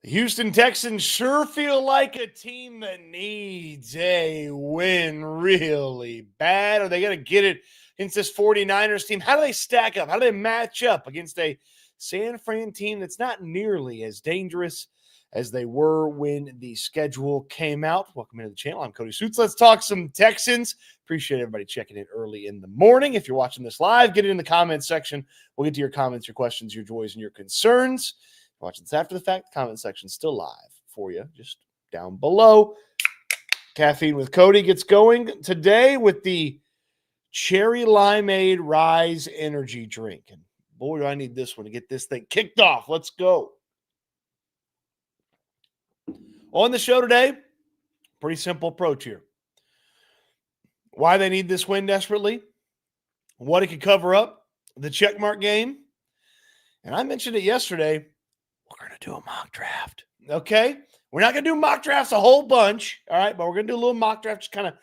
The Houston Texans sure feel like a team that needs a win really bad. Are they going to get it against this 49ers team? How do they stack up? How do they match up against a San Fran team that's not nearly as dangerous as they were when the schedule came out? Welcome into the channel. I'm Cody Stoots. Let's talk some Texans. Appreciate everybody checking in early in the morning. If you're watching this live, get it in the comments section. We'll get to your comments, your questions, your joys, and your concerns. Watching this after the fact, the comment section's still live for you, just down below. Caffeine with Cody gets going today with the Cherry Limeade Rise Energy Drink. And boy, do I need this one to get this thing kicked off. Let's go. On the show today, pretty simple approach here. Why they need this win desperately, what it could cover up, the checkmark game. And I mentioned it yesterday. We're going to do a mock draft, okay? We're not going to do mock drafts a whole bunch, all right? But we're going to do a little mock draft, just kind of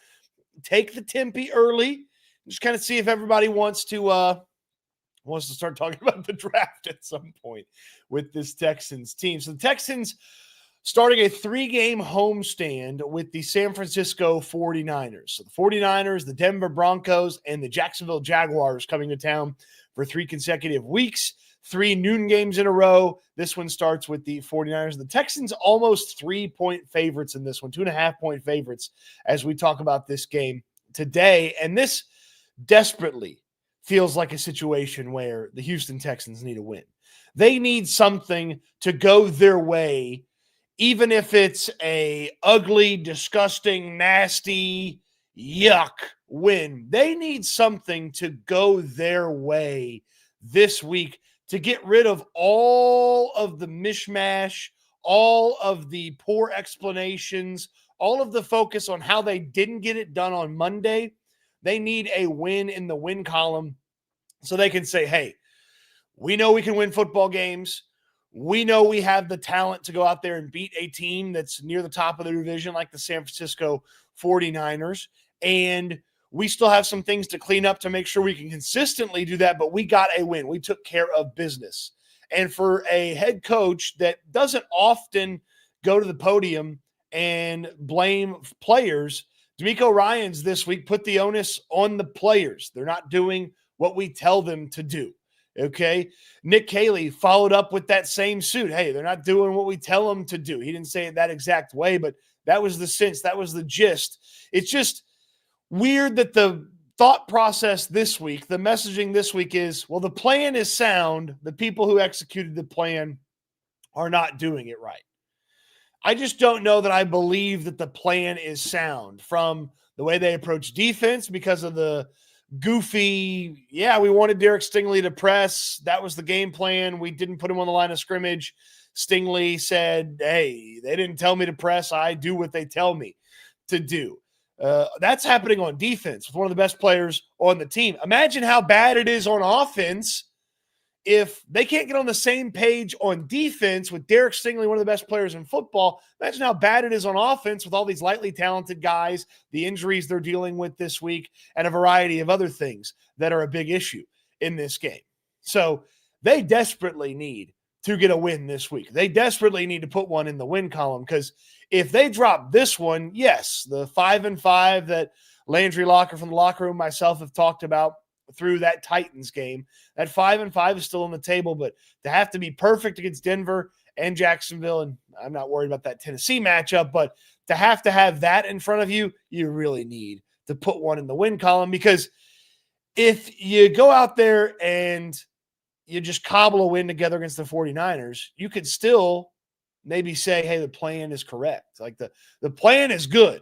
take the tempe early, just kind of see if everybody wants to start talking about the draft at some point with this Texans team. So the Texans starting a 3-game homestand with the San Francisco 49ers. So the 49ers, the Denver Broncos, and the Jacksonville Jaguars coming to town for 3 consecutive weeks. 3 noon games in a row. This one starts with the 49ers. The Texans almost 3-point favorites in this one, 2.5-point favorites as we talk about this game today. And this desperately feels like a situation where the Houston Texans need a win. They need something to go their way, even if it's a ugly, disgusting, nasty, yuck win. They need something to go their way this week to get rid of all of the mishmash, all of the poor explanations, all of the focus on how they didn't get it done on Monday. They need a win in the win column so they can say, hey, we know we can win football games. We know we have the talent to go out there and beat a team that's near the top of the division like the San Francisco 49ers. And we still have some things to clean up to make sure we can consistently do that, but we got a win. We took care of business. And for a head coach that doesn't often go to the podium and blame players, DeMeco Ryans this week put the onus on the players. They're not doing what we tell them to do. Okay. Nick Caley followed up with that same suit. Hey, they're not doing what we tell them to do. He didn't say it that exact way, but that was the sense. That was the gist. It's just weird that the thought process this week, the messaging this week is, well, the plan is sound. The people who executed the plan are not doing it right. I just don't know that I believe that the plan is sound from the way they approach defense because of the goofy, we wanted Derek Stingley to press. That was the game plan. We didn't put him on the line of scrimmage. Stingley said, hey, they didn't tell me to press. I do what they tell me to do. That's happening on defense with one of the best players on the team. Imagine how bad it is on offense if they can't get on the same page on defense with Derek Stingley, one of the best players in football. Imagine how bad it is on offense with all these lightly talented guys, the injuries they're dealing with this week, and a variety of other things that are a big issue in this game. So they desperately need to get a win this week. They desperately need to put one in the win column because if they drop this one, yes, the 5-5 that Landry Locker from the locker room, myself have talked about through that Titans game, that 5-5 is still on the table, but to have to be perfect against Denver and Jacksonville, and I'm not worried about that Tennessee matchup, but to have that in front of you, you really need to put one in the win column because if you go out there and you just cobble a win together against the 49ers, you could still maybe say, hey, the plan is correct. Like the plan is good.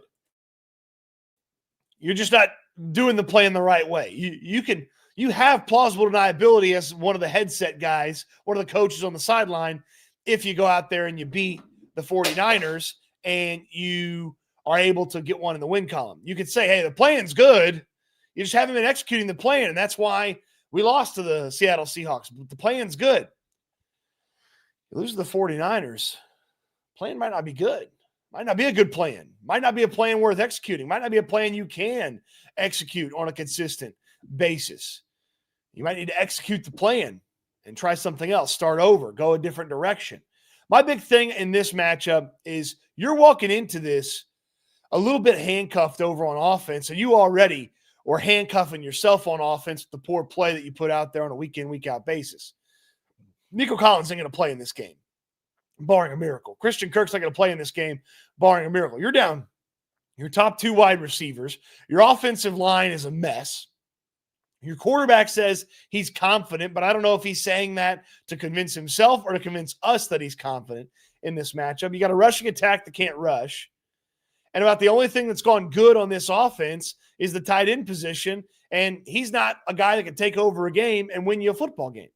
You're just not doing the plan the right way. You have plausible deniability as one of the headset guys, one of the coaches on the sideline, if you go out there and you beat the 49ers and you are able to get one in the win column. You could say, hey, the plan's good. You just haven't been executing the plan, and that's why we lost to the Seattle Seahawks. But the plan's good. You lose to the 49ers, plan might not be good. Might not be a good plan. Might not be a plan worth executing. Might not be a plan you can execute on a consistent basis. You might need to execute the plan and try something else, start over, go a different direction. My big thing in this matchup is you're walking into this a little bit handcuffed over on offense, and you already were handcuffing yourself on offense with the poor play that you put out there on a week-in, week-out basis. Nico Collins ain't going to play in this game, barring a miracle. Christian Kirk's not going to play in this game, barring a miracle. You're down your top 2 wide receivers. Your offensive line is a mess. Your quarterback says he's confident, but I don't know if he's saying that to convince himself or to convince us that he's confident in this matchup. You got a rushing attack that can't rush. And about the only thing that's gone good on this offense is the tight end position, and he's not a guy that can take over a game and win you a football game.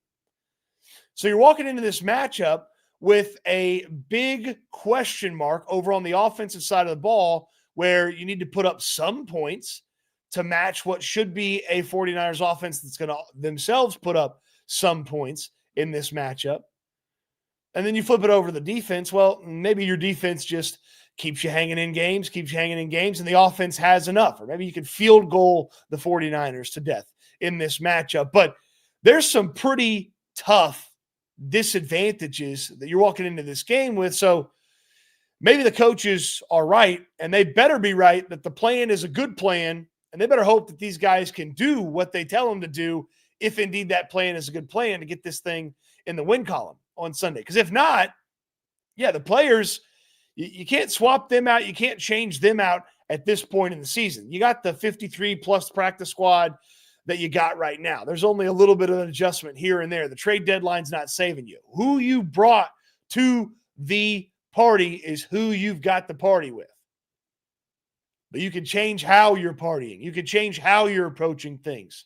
So you're walking into this matchup with a big question mark over on the offensive side of the ball where you need to put up some points to match what should be a 49ers offense that's going to themselves put up some points in this matchup. And then you flip it over to the defense. Well, maybe your defense just keeps you hanging in games, and the offense has enough. Or maybe you can field goal the 49ers to death in this matchup. But there's some pretty tough disadvantages that you're walking into this game with. So maybe the coaches are right, and they better be right that the plan is a good plan, and they better hope that these guys can do what they tell them to do if indeed that plan is a good plan to get this thing in the win column on Sunday. Because if not, yeah, the players, you can't swap them out. You can't change them out at this point in the season. You got the 53-plus practice squad that you got right now. There's only a little bit of an adjustment here and there. The trade deadline's not saving you. Who you brought to the party is who you've got the party with. But you can change how you're partying. You can change how you're approaching things.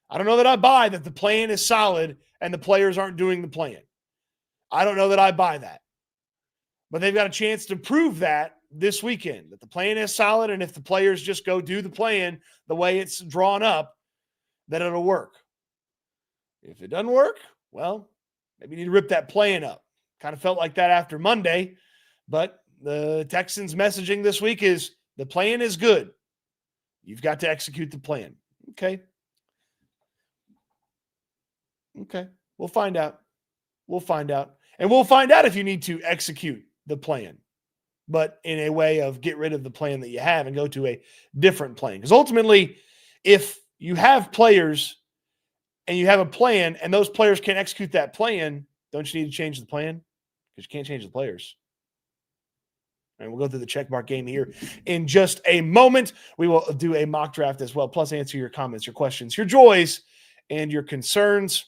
I don't know that I buy that the plan is solid and the players aren't doing the plan. I don't know that I buy that. But they've got a chance to prove that this weekend, that the plan is solid, and if the players just go do the plan the way it's drawn up, that it'll work. If it doesn't work, well, maybe you need to rip that plan up. Kind of felt like that after Monday, but the Texans' messaging this week is the plan is good. You've got to execute the plan. Okay. We'll find out. And we'll find out if you need to execute the plan, but in a way of get rid of the plan that you have and go to a different plan. Because ultimately, if you have players and you have a plan and those players can't execute that plan, don't you need to change the plan? Because you can't change the players. And we'll go through the checkmark game here in just a moment. We will do a mock draft as well, plus answer your comments, your questions, your joys, and your concerns.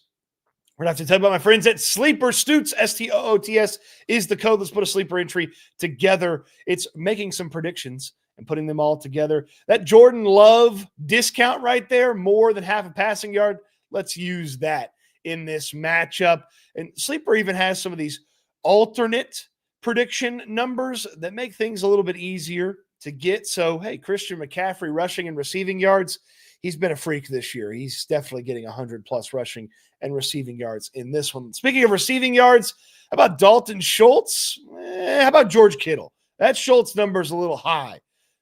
We're going to have to tell you about my friends at Sleeper. Stoots, Stoots, is the code. Let's put a sleeper entry together. It's making some predictions and putting them all together. That Jordan Love discount right there, more than half a passing yard. Let's use that in this matchup. And Sleeper even has some of these alternate prediction numbers that make things a little bit easier to get. So, hey, Christian McCaffrey rushing and receiving yards. He's been a freak this year. He's definitely getting 100-plus rushing and receiving yards in this one. Speaking of receiving yards, how about Dalton Schultz? How about George Kittle? That Schultz number is a little high.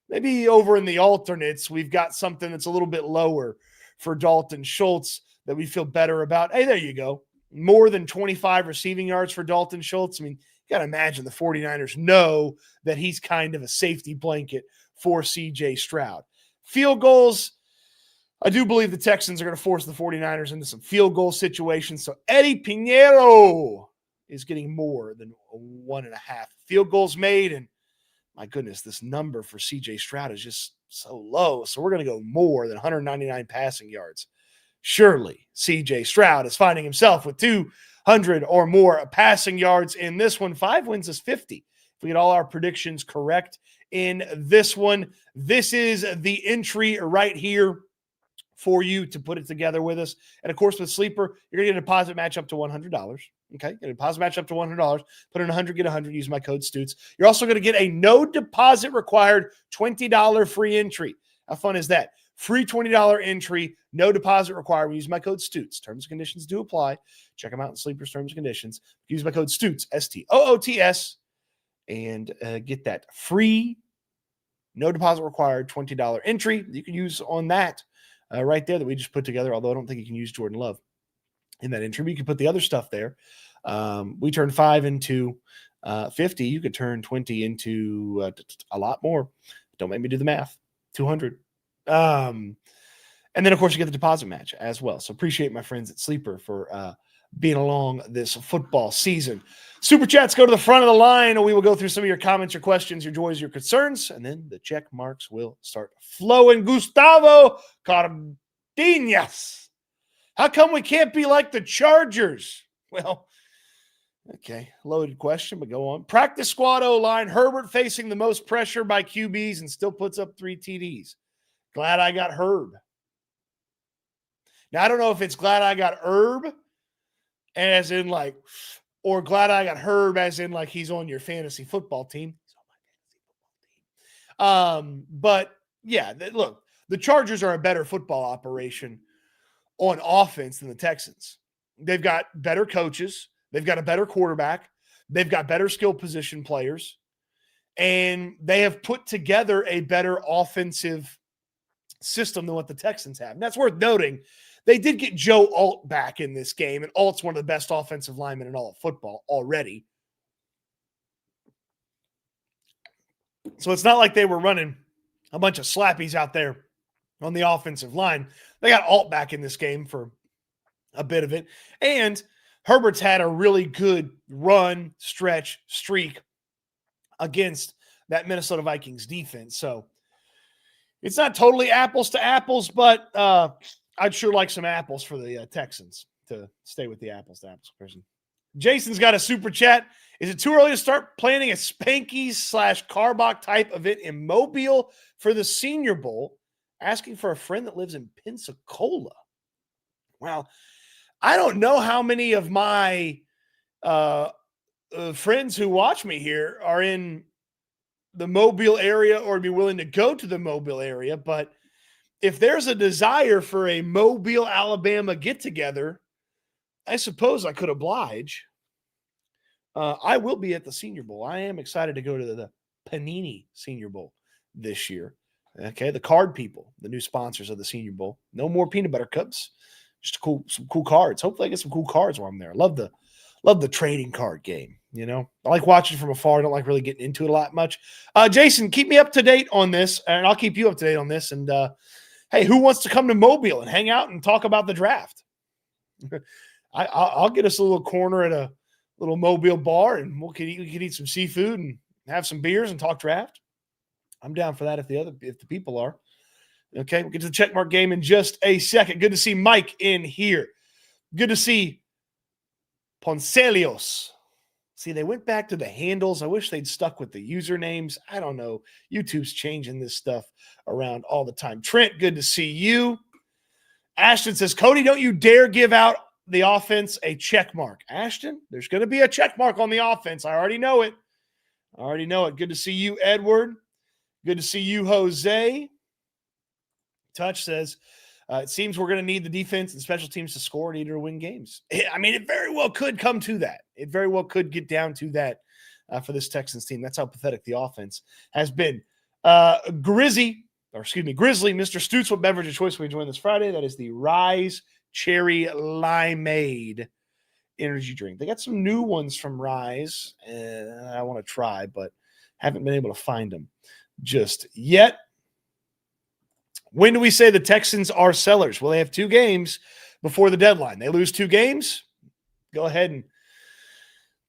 Maybe over in the alternates, we've got something that's a little bit lower for Dalton Schultz that we feel better about. Hey, there you go. More than 25 receiving yards for Dalton Schultz. I mean, you got to imagine the 49ers know that he's kind of a safety blanket for C.J. Stroud. Field goals, I do believe the Texans are going to force the 49ers into some field goal situations. So Eddie Pinheiro is getting more than 1.5 field goals made. And my goodness, this number for C.J. Stroud is just so low. So we're going to go more than 199 passing yards. Surely C.J. Stroud is finding himself with 200 or more passing yards in this one. 5 wins is 50. If we get all our predictions correct in this one, this is the entry right here for you to put it together with us. And of course, with Sleeper, you're going to get a deposit match up to $100. Okay. Get a deposit match up to $100. Put in 100, get 100. Use my code Stoots. You're also going to get a no deposit required $20 free entry. How fun is that? Free $20 entry, no deposit required. We use my code Stoots. Terms and conditions do apply. Check them out in Sleeper's terms and conditions. Use my code Stoots, Stoots, and get that free, no deposit required $20 entry. You can use on that right there that we just put together, although I don't think you can use Jordan Love in that entry. But you can put the other stuff there We turn 5 into 50. You could turn 20 into a lot more. Don't make me do the math. 200. And then, of course, you get the deposit match as well. So appreciate my friends at Sleeper for being along this football season. Super chats go to the front of the line, and we will go through some of your comments, your questions, your joys, your concerns, and then the check marks will start flowing. Gustavo Cardenas. How come we can't be like the Chargers? Well, okay, loaded question, but go on. Practice squad O-line, Herbert facing the most pressure by QBs and still puts up 3 TDs. Glad I got Herb. Now, I don't know if it's glad I got Herb as in like, or glad I got Herb as in like he's on your fantasy football team. He's on my fantasy football team. But yeah, look, the Chargers are a better football operation on offense than the Texans. They've got better coaches. They've got a better quarterback. They've got better skill position players. And they have put together a better offensive system than what the Texans have. And that's worth noting. They did get Joe Alt back in this game, and Alt's one of the best offensive linemen in all of football already. So it's not like they were running a bunch of slappies out there on the offensive line. They got Alt back in this game for a bit of it. And Herbert's had a really good run, stretch, streak against that Minnesota Vikings defense. So it's not totally apples to apples, but I'd sure like some apples for the Texans to stay with the apples to apples person. Jason's got a super chat. Is it too early to start planning a Spankies/Carbach type event in Mobile for the Senior Bowl? Asking for a friend that lives in Pensacola. Well, I don't know how many of my friends who watch me here are in the Mobile area or be willing to go to the Mobile area, but if there's a desire for a Mobile, Alabama get-together, I suppose I could oblige. I will be at the Senior Bowl. I am excited to go to the Panini Senior Bowl this year. Okay, the card people, the new sponsors of the Senior Bowl. No more peanut butter cups, just some cool cards. Hopefully I get some cool cards while I'm there. I love the trading card game. You know, I like watching from afar. I don't like really getting into it a lot much. Jason, keep me up to date on this, and I'll keep you up to date on this. And hey, who wants to come to Mobile and hang out and talk about the draft? I'll get us a little corner at a little Mobile bar, and we can eat some seafood and have some beers and talk draft. I'm down for that if the people are. Okay, we'll get to the checkmark game in just a second. Good to see Mike in here. Good to see Poncelios. See, they went back to the handles. I wish they'd stuck with the usernames. I don't know. YouTube's changing this stuff around all the time. Trent, good to see you. Ashton says, Cody, don't you dare give out the offense a check mark. Ashton, there's going to be a check mark on the offense. I already know it. Good to see you, Edward. Good to see you, Jose. Touch says, it seems we're going to need the defense and special teams to score in order to win games. I mean, it very well could come to that. It very well could get down to that for this Texans team. That's how pathetic the offense has been. Grizzly, Mr. Stoots, what beverage of choice will we join this Friday? That is the Rise Cherry Limeade energy drink. They got some new ones from Rise, and I want to try, but haven't been able to find them just yet. When do we say the Texans are sellers? Well, they have 2 games before the deadline. They lose 2 games, go ahead and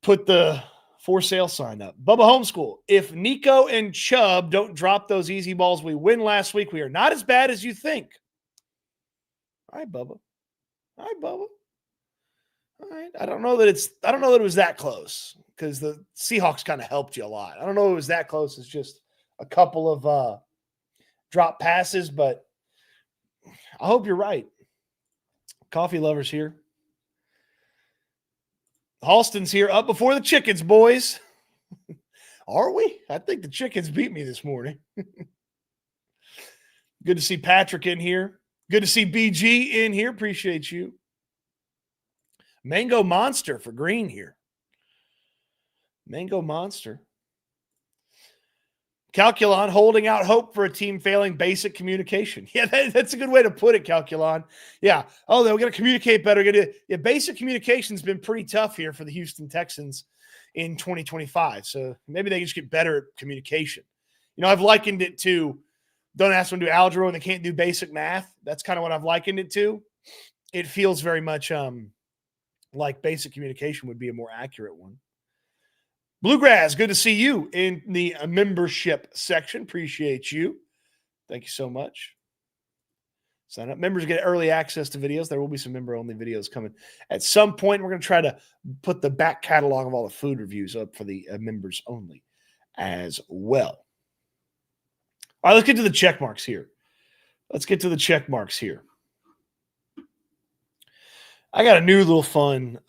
put the for sale sign up. Bubba Homeschool, if Nico and Chubb don't drop those easy balls we win last week, we are not as bad as you think. All right, Bubba. All right. I don't know that it was that close because the Seahawks kind of helped you a lot. I don't know if it was that close. It's just a couple of drop passes, but I hope you're right. Coffee lovers here. Halston's here, up before the chickens, boys. Are we? I think the chickens beat me this morning. Good to see Patrick in here. Good to see BG in here. Appreciate you. Mango Monster for Green here. Mango Monster. Calculon holding out hope for a team failing basic communication. Yeah, that's a good way to put it, Calculon. Yeah. Oh, they're going to communicate better. Yeah, basic communication's been pretty tough here for the Houston Texans in 2025. So maybe they can just get better at communication. I've likened it to don't ask them to do algebra when they can't do basic math. That's kind of what I've likened it to. It feels very much like basic communication would be a more accurate one. Bluegrass, good to see you in the membership section. Appreciate you. Thank you so much. Sign up. Members get early access to videos. There will be some member-only videos coming. At some point, we're going to try to put the back catalog of all the food reviews up for the members only as well. All right, let's get to the check marks here. I got a new little fun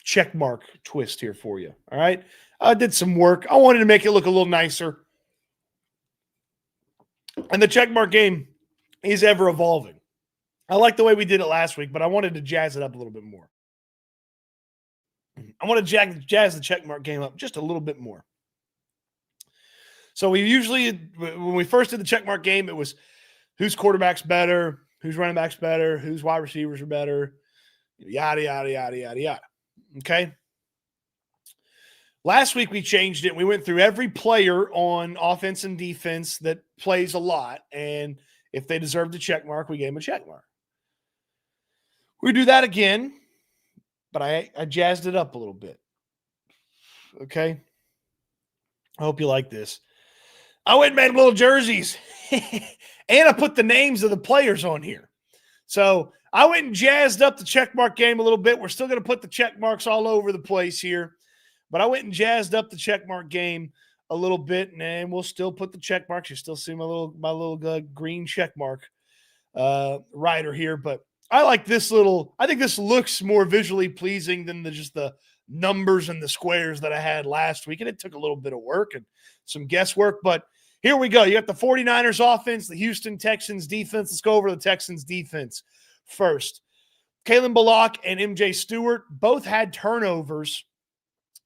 check mark twist here for you. All right. I did some work. I wanted to make it look a little nicer. And the check mark game is ever evolving. I like the way we did it last week, but I wanted to jazz it up a little bit more. I want to jazz the check mark game up just a little bit more. So we usually, when we first did the check mark game, it was whose quarterback's better, whose running back's better, whose wide receivers are better, yada, yada, yada, yada, yada. Okay. Last week we changed it. We went through every player on offense and defense that plays a lot. And if they deserved a check mark, we gave them a check mark. We do that again, but I jazzed it up a little bit. Okay. I hope you like this. I went and made little jerseys and I put the names of the players on here. So I went and jazzed up the check mark game a little bit. We're still going to put the check marks all over the place here, but I went and jazzed up the check mark game a little bit, and we'll still put the check marks. You still see my little green check mark rider here, but I like this I think this looks more visually pleasing than just the numbers and the squares that I had last week. And it took a little bit of work and some guesswork, but here we go. You got the 49ers offense, the Houston Texans defense. Let's go over the Texans defense first. Kalen Bullock and MJ Stewart both had turnovers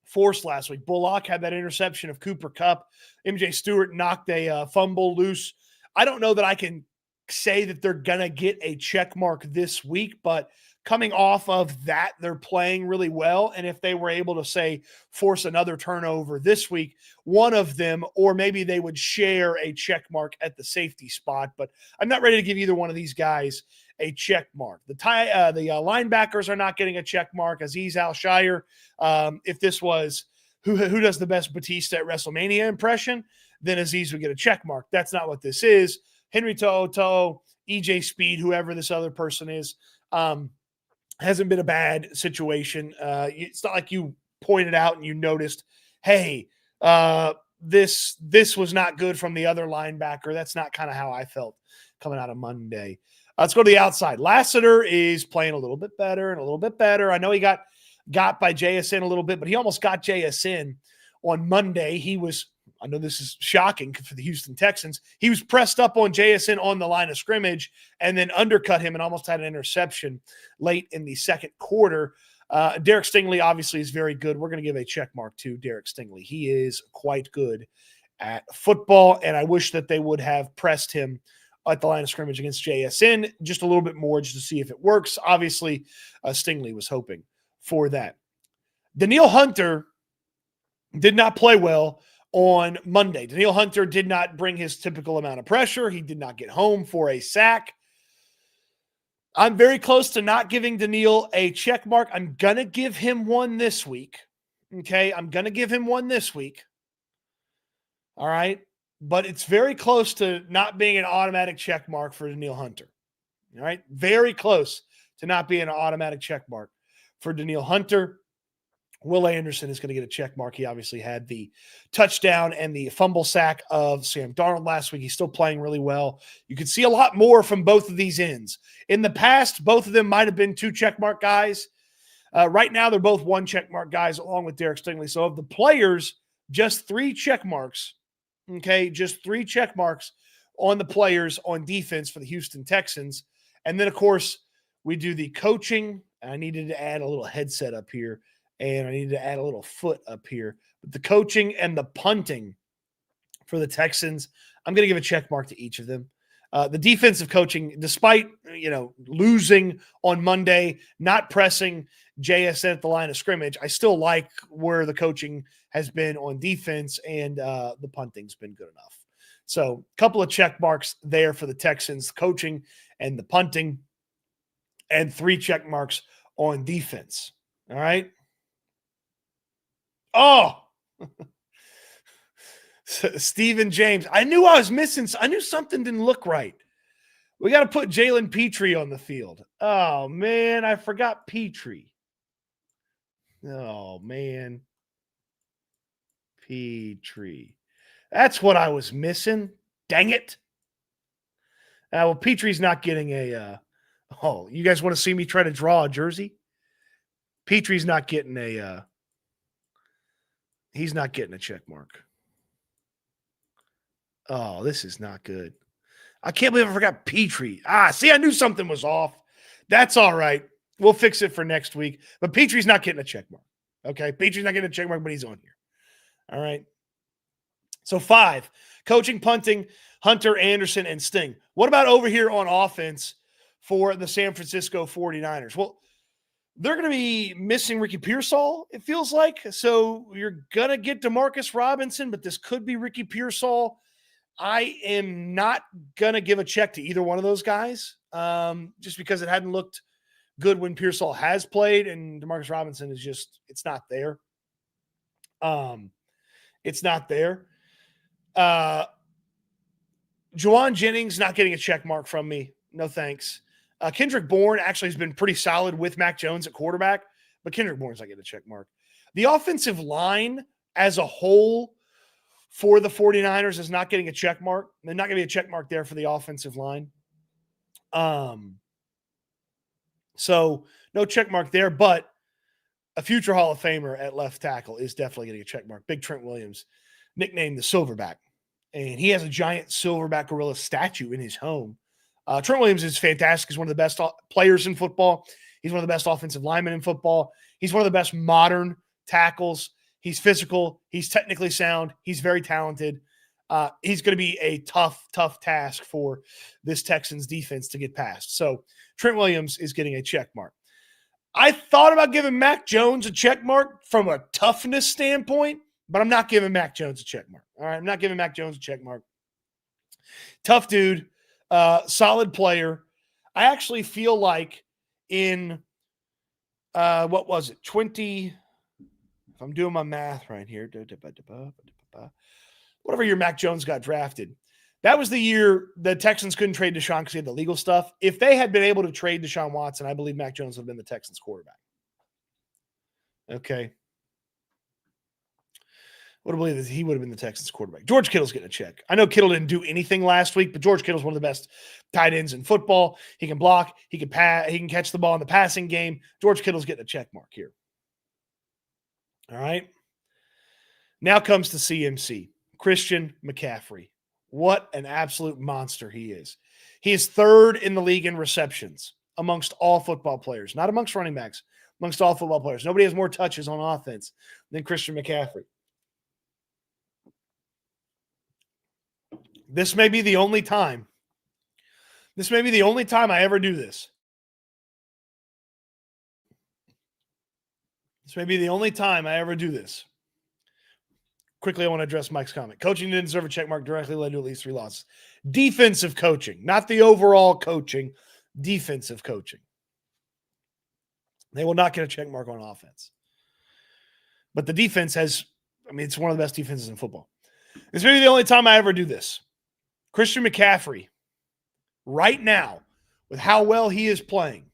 forced last week. Bullock had that interception of Cooper Kupp. MJ Stewart knocked a fumble loose. I don't know that I can say that they're going to get a check mark this week, but coming off of that, they're playing really well. And if they were able to, say, force another turnover this week, one of them, or maybe they would share a check mark at the safety spot. But I'm not ready to give either one of these guys a check mark. The linebackers are not getting a check mark. Azeez Al-Shire, if this was who does the best Batista at WrestleMania impression, then Azeez would get a check mark. That's not what this is. Henry To'oTo'o, EJ Speed, whoever this other person is, hasn't been a bad situation. It's not like you pointed out and you noticed, hey, this was not good from the other linebacker. That's not kind of how I felt coming out of Monday. Let's go to the outside. Lassiter is playing a little bit better. I know he got by JSN a little bit, but he almost got JSN on Monday. I know this is shocking for the Houston Texans. He was pressed up on JSN on the line of scrimmage and then undercut him and almost had an interception late in the second quarter. Derek Stingley obviously is very good. We're going to give a check mark to Derek Stingley. He is quite good at football, and I wish that they would have pressed him at the line of scrimmage against JSN just a little bit more just to see if it works. Obviously, Stingley was hoping for that. Danielle Hunter did not play well on Monday. Danielle Hunter did not bring his typical amount of pressure. He did not get home for a sack. I'm very close to not giving Danielle a check mark. I'm going to give him one this week. Okay, I'm going to give him one this week. All right, but it's very close to not being an automatic check mark for Danielle Hunter. All right, very close to not being an automatic check mark for Danielle Hunter. Will Anderson is going to get a check mark. He obviously had the touchdown and the fumble sack of Sam Darnold last week. He's still playing really well. You can see a lot more from both of these ends. In the past, both of them might have been two check mark guys. Right now, they're both one check mark guys along with Derek Stingley. So of the players, just 3 check marks. Okay, just 3 check marks on the players on defense for the Houston Texans. And then, of course, we do the coaching. I needed to add a little headset up here and I need to add a little foot up here. But the coaching and the punting for the Texans, I'm going to give a check mark to each of them. The defensive coaching, despite losing on Monday, not pressing JSN at the line of scrimmage, I still like where the coaching has been on defense, and the punting's been good enough. So a couple of check marks there for the Texans, coaching and the punting, and 3 check marks on defense. All right. Oh, Stephen James. I knew I was missing. I knew something didn't look right. We got to put Jalen Petrie on the field. Oh, man. I forgot Petrie. Oh, man. Petrie. That's what I was missing. Dang it. Well, Petrie's not getting a you guys want to see me try to draw a jersey? Petrie's not getting he's not getting a check mark. Oh, this is not good. I can't believe I forgot Petrie. See, I knew something was off. That's all right. We'll fix it for next week. But Petrie's not getting a check mark. Okay? Petrie's not getting a check mark, but he's on here. All right? So 5, coaching, punting, Hunter, Anderson, and Sting. What about over here on offense for the San Francisco 49ers? Well, they're going to be missing Ricky Pearsall, it feels like. So you're going to get Demarcus Robinson, but this could be Ricky Pearsall. I am not going to give a check to either one of those guys just because it hadn't looked good when Pearsall has played, and Demarcus Robinson is just – it's not there. It's not there. Juwan Jennings not getting a check mark from me. No thanks. Kendrick Bourne actually has been pretty solid with Mac Jones at quarterback, but Kendrick Bourne's not getting a check mark. The offensive line as a whole for the 49ers is not getting a check mark. There's not going to be a check mark there for the offensive line. So no check mark there, but a future Hall of Famer at left tackle is definitely getting a check mark. Big Trent Williams, nicknamed the Silverback. And he has a giant silverback gorilla statue in his home. Trent Williams is fantastic. He's one of the best players in football. He's one of the best offensive linemen in football. He's one of the best modern tackles. He's physical. He's technically sound. He's very talented. He's going to be a tough task for this Texans defense to get past. So Trent Williams is getting a check mark. I thought about giving Mac Jones a check mark from a toughness standpoint, but I'm not giving Mac Jones a check mark. All right, I'm not giving Mac Jones a check mark. Tough dude, solid player. I actually feel like in, what was it, 20, if I'm doing my math right here, whatever year Mac Jones got drafted, that was the year the Texans couldn't trade Deshaun because he had the legal stuff. If they had been able to trade Deshaun Watson, I believe Mac Jones would have been the Texans quarterback. Okay. Would have believed that he would have been the Texans quarterback. George Kittle's getting a check. I know Kittle didn't do anything last week, but George Kittle's one of the best tight ends in football. He can block. He can pass. He can catch the ball in the passing game. George Kittle's getting a check mark here. All right. Now comes to CMC, Christian McCaffrey. What an absolute monster he is. He is 3rd in the league in receptions amongst all football players, not amongst running backs, amongst all football players. Nobody has more touches on offense than Christian McCaffrey. This may be the only time. This may be the only time I ever do this. This may be the only time I ever do this. Quickly, I want to address Mike's comment. Coaching didn't deserve a check mark, directly led to at least 3 losses. Defensive coaching, not the overall coaching, defensive coaching. They will not get a check mark on offense. But the defense has, it's one of the best defenses in football. This may be the only time I ever do this. Christian McCaffrey, right now, with how well he is playing,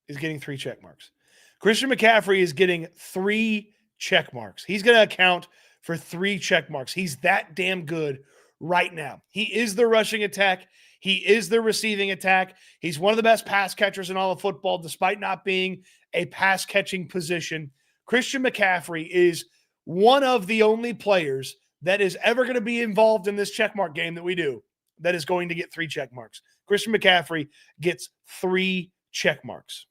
is getting 3 check marks. Christian McCaffrey is getting 3 check marks. He's going to account for 3 check marks. He's that damn good right now. He is the rushing attack. He is the receiving attack. He's one of the best pass catchers in all of football, despite not being a pass-catching position. Christian McCaffrey is one of the only players that is ever going to be involved in this checkmark game that we do that is going to get 3 check marks. Christian McCaffrey gets 3 check marks.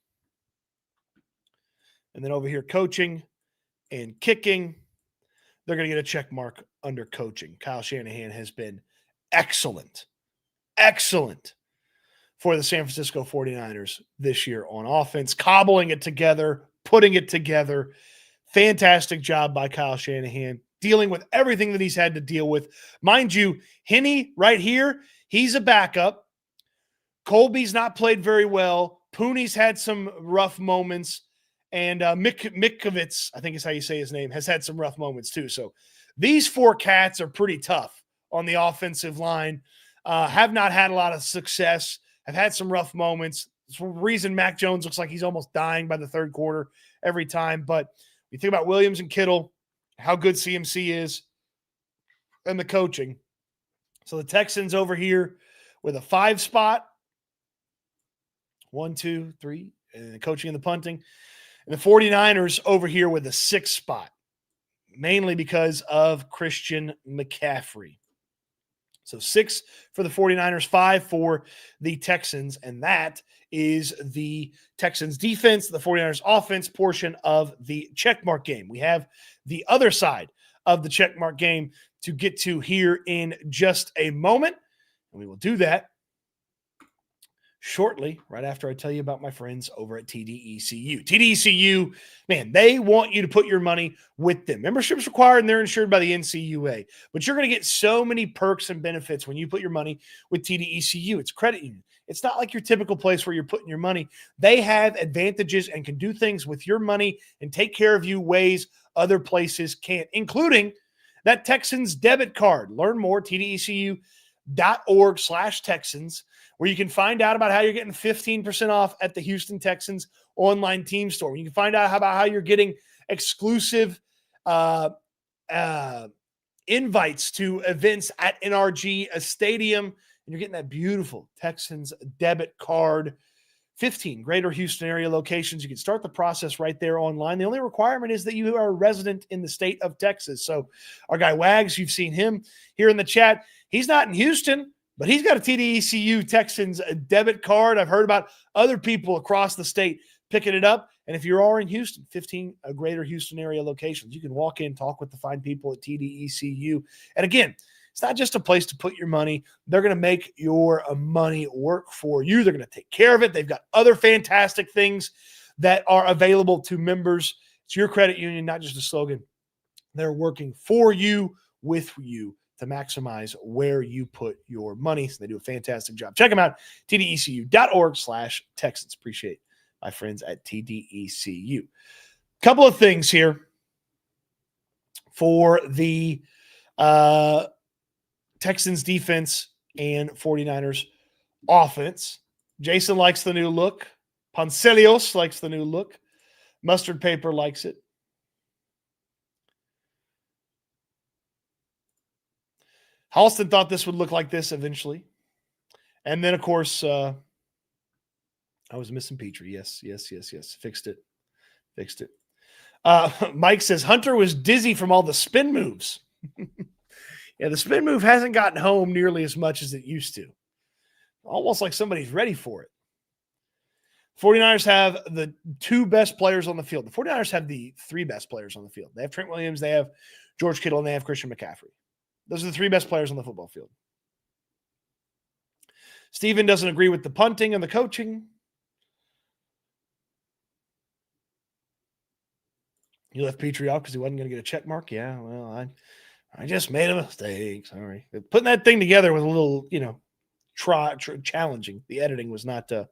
And then over here, coaching and kicking, they're going to get a check mark under coaching. Kyle Shanahan has been excellent for the San Francisco 49ers this year on offense, cobbling it together, putting it together. Fantastic job by Kyle Shanahan, dealing with everything that he's had to deal with. Mind you, Henne right here, he's a backup. Colby's not played very well. Pooney's had some rough moments. And Mikovits, I think is how you say his name, has had some rough moments too. So these four cats are pretty tough on the offensive line. Have not had a lot of success. Have had some rough moments. It's the reason Mac Jones looks like he's almost dying by the third quarter every time. But you think about Williams and Kittle, how good CMC is, and the coaching. So the Texans over here with a 5 spot. 1, 2, 3, and the coaching and the punting. And the 49ers over here with a 6 spot, mainly because of Christian McCaffrey. So 6 for the 49ers, 5 for the Texans, and that is the Texans defense, the 49ers offense portion of the checkmark game. We have the other side of the checkmark game to get to here in just a moment, and we will do that shortly, right after I tell you about my friends over at TDECU. TDECU, man, they want you to put your money with them. Membership's required and they're insured by the NCUA, but you're going to get so many perks and benefits when you put your money with TDECU. It's a credit union. It's not like your typical place where you're putting your money. They have advantages and can do things with your money and take care of you ways other places can't, including that Texans debit card. Learn more, TDECU.org/Texans, where you can find out about how you're getting 15% off at the Houston Texans online team store. You can find out about how you're getting exclusive invites to events at NRG Stadium, and you're getting that beautiful Texans debit card. 15 greater Houston area locations. You can start the process right there online. The only requirement is that you are a resident in the state of Texas. So our guy Wags, you've seen him here in the chat. He's not in Houston, but he's got a TDECU Texans debit card. I've heard about other people across the state picking it up. And if you're all in Houston, 15 greater Houston area locations, you can walk in, talk with the fine people at TDECU. And again, it's not just a place to put your money. They're going to make your money work for you. They're going to take care of it. They've got other fantastic things that are available to members. It's your credit union, not just a slogan. They're working for you, with you, to maximize where you put your money. So they do a fantastic job. Check them out, TDECU.org/Texans. Appreciate my friends at TDECU. Couple of things here for the Texans defense and 49ers offense. Jason likes the new look. Poncelios likes the new look. Mustard Paper likes it. Halston thought this would look like this eventually. And then, of course, I was missing Petrie. Yes. Fixed it. Mike says, Hunter was dizzy from all the spin moves. Yeah, the spin move hasn't gotten home nearly as much as it used to. Almost like somebody's ready for it. 49ers have the 2 best players on the field. The 49ers have the 3 best players on the field. They have Trent Williams, they have George Kittle, and they have Christian McCaffrey. Those are the 3 best players on the football field. Steven doesn't agree with the punting and the coaching. You left Petrie off because he wasn't going to get a check mark? Yeah, well, I just made a mistake. Sorry. Putting that thing together was a little, challenging. The editing was not the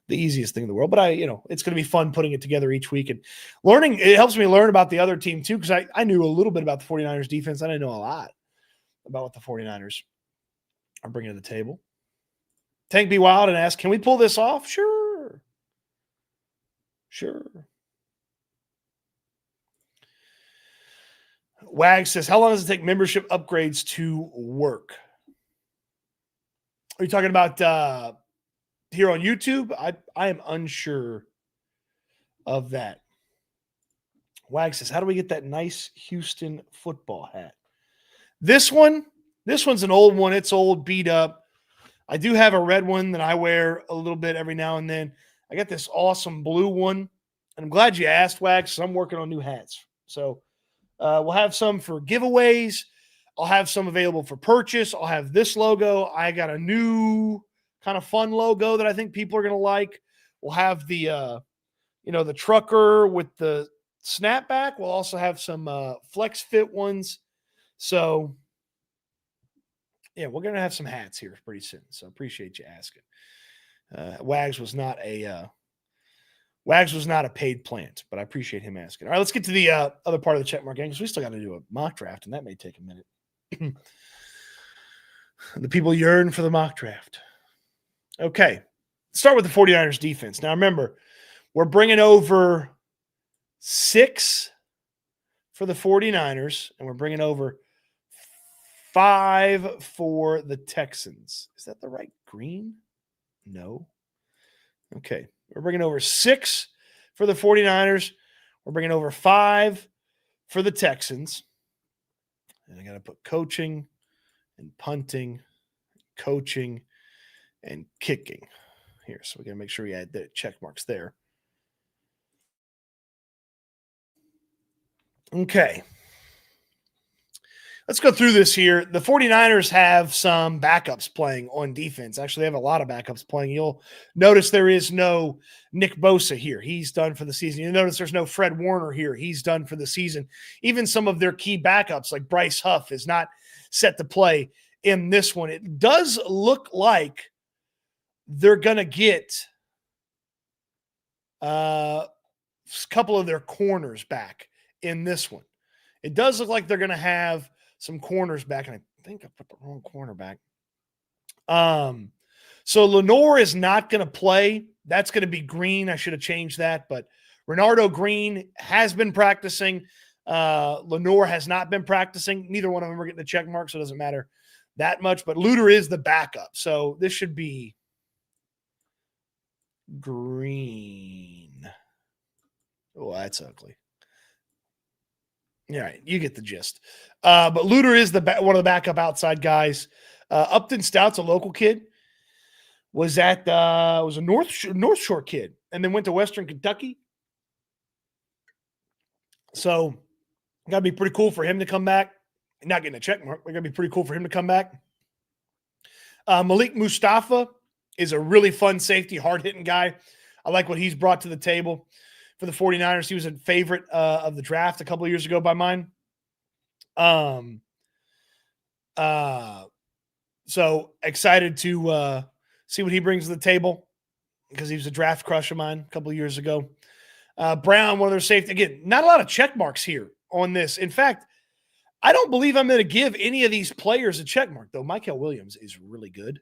easiest thing in the world, but it's going to be fun putting it together each week and learning. It helps me learn about the other team too, because I knew a little bit about the 49ers defense. I didn't know a lot about what the 49ers are bringing to the table. Tank Be Wild and ask, can we pull this off? Sure. Wag says, how long does it take membership upgrades to work? Are you talking about here on YouTube? I am unsure of that. Wag says, how do we get that nice Houston football hat? This one's an old one. It's old, beat up. I do have a red one that I wear a little bit every now and then. I got this awesome blue one And I'm glad you asked, Wags, because I'm working on new hats. So we'll have some for giveaways. I'll have some available for purchase. I'll have this logo. I got a new kind of fun logo that I think people are going to like. We'll have the, the trucker with the snapback. We'll also have some flex fit ones. So, yeah, we're going to have some hats here pretty soon. So appreciate you asking. Wags was not a paid plant, but I appreciate him asking. All right, let's get to the other part of the checkmark game because we still got to do a mock draft, and that may take a minute. The people yearn for the mock draft. Okay, start with the 49ers defense. Now, remember, we're bringing over 6 for the 49ers, and we're bringing over 5 for the Texans. Is that the right green? No. Okay. We're bringing over 6 for the 49ers. We're bringing over 5 for the Texans. And I got to put coaching and punting, coaching and kicking here. So we got to make sure we add the check marks there. Okay. Let's go through this here. The 49ers have some backups playing on defense. Actually, they have a lot of backups playing. You'll notice there is no Nick Bosa here. He's done for the season. You'll notice there's no Fred Warner here. He's done for the season. Even some of their key backups, like Bryce Huff, is not set to play in this one. It does look like they're going to get a couple of their corners back in this one. It does look like they're going to have some corners back, and I think I put the wrong corner back. So Lenore is not going to play. That's going to be Green. I should have changed that, but Renardo Green has been practicing. Lenore has not been practicing. Neither one of them are getting the check mark, so it doesn't matter that much. But Luter is the backup, so this should be Green. Oh, that's ugly. Yeah, you get the gist. But Luter is one of the backup outside guys. Upton Stout's a local kid. Was a North Shore kid, and then went to Western Kentucky. So, gotta be pretty cool for him to come back. Not getting a check mark. But gotta be pretty cool for him to come back. Malik Mustafa is a really fun safety, hard hitting guy. I like what he's brought to the table. For the 49ers, he was a favorite of the draft a couple of years ago by mine. So excited to see what he brings to the table because he was a draft crush of mine a couple of years ago. Brown, one of their safety. Again, not a lot of check marks here on this. In fact, I don't believe I'm going to give any of these players a check mark, though. Michael Williams is really good.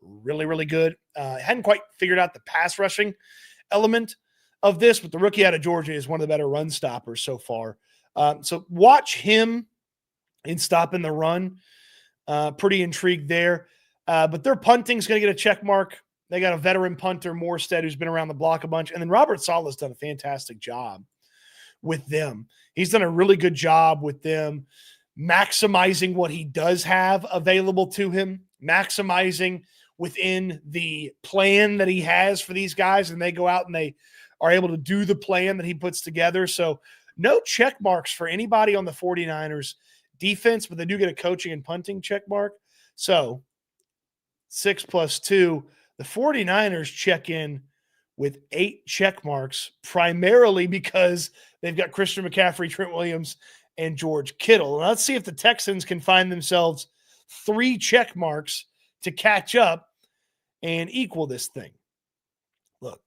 Really, really good. Hadn't quite figured out the pass rushing element of this, but the rookie out of Georgia is one of the better run stoppers so far. So watch him in stopping the run. Pretty intrigued there. But their punting is going to get a check mark. They got a veteran punter, Morstead, who's been around the block a bunch. And then Robert Saleh's done a fantastic job with them. He's done a really good job with them, maximizing what he does have available to him, maximizing within the plan that he has for these guys. And they go out and they are able to do the plan that he puts together. So no check marks for anybody on the 49ers defense, but they do get a coaching and punting check mark. So 6 + 2, the 49ers check in with 8 check marks, primarily because they've got Christian McCaffrey, Trent Williams, and George Kittle. And let's see if the Texans can find themselves 3 check marks to catch up and equal this thing. Look,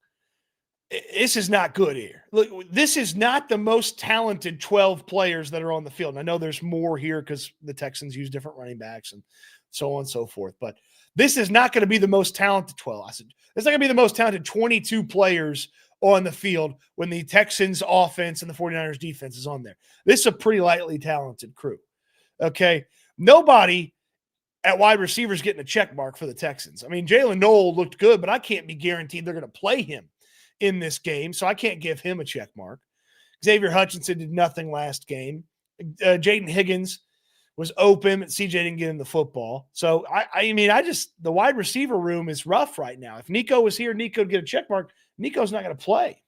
this is not good here. Look, this is not the most talented 12 players that are on the field. And I know there's more here because the Texans use different running backs and so on and so forth. But this is not going to be the most talented 12. I said, it's not going to be the most talented 22 players on the field when the Texans offense and the 49ers defense is on there. This is a pretty lightly talented crew. Okay. Nobody at wide receiver is getting a check mark for the Texans. I mean, Jalen Noel looked good, but I can't be guaranteed they're going to play him in this game, so I can't give him a check mark. Xavier Hutchinson did nothing last game. Jaden Higgins was open, but CJ didn't get him the football. So, the wide receiver room is rough right now. If Nico was here, Nico would get a check mark. Nico's not going to play.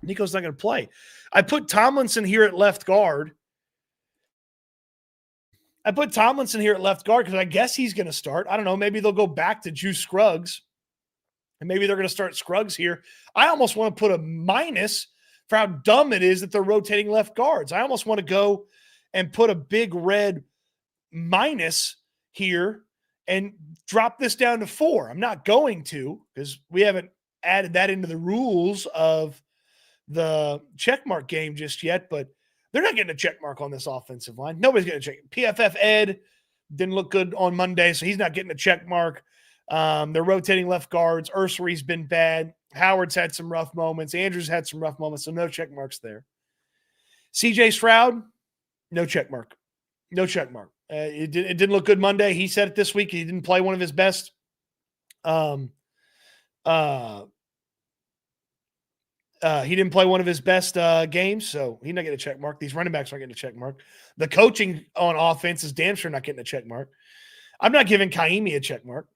Nico's not going to play. I put Tomlinson here at left guard. Because I guess he's going to start. I don't know. Maybe they'll go back to Juice Scruggs. And maybe they're going to start Scruggs here. I almost want to put a minus for how dumb it is that they're rotating left guards. I almost want to go and put a big red minus here and drop this down to 4. I'm not going to, because we haven't added that into the rules of the checkmark game just yet, but they're not getting a checkmark on this offensive line. Nobody's getting a check. PFF Ed didn't look good on Monday, so he's not getting a checkmark. They're rotating left guards. Urswery's been bad. Howard's had some rough moments. Andrews had some rough moments, so no check marks there. CJ Stroud, no check mark. No check mark. It didn't look good Monday. He said it this week. He didn't play one of his best. He didn't play one of his best games, so he's not getting a check mark. These running backs aren't getting a check mark. The coaching on offense is damn sure not getting a check mark. I'm not giving Kaimi a check mark.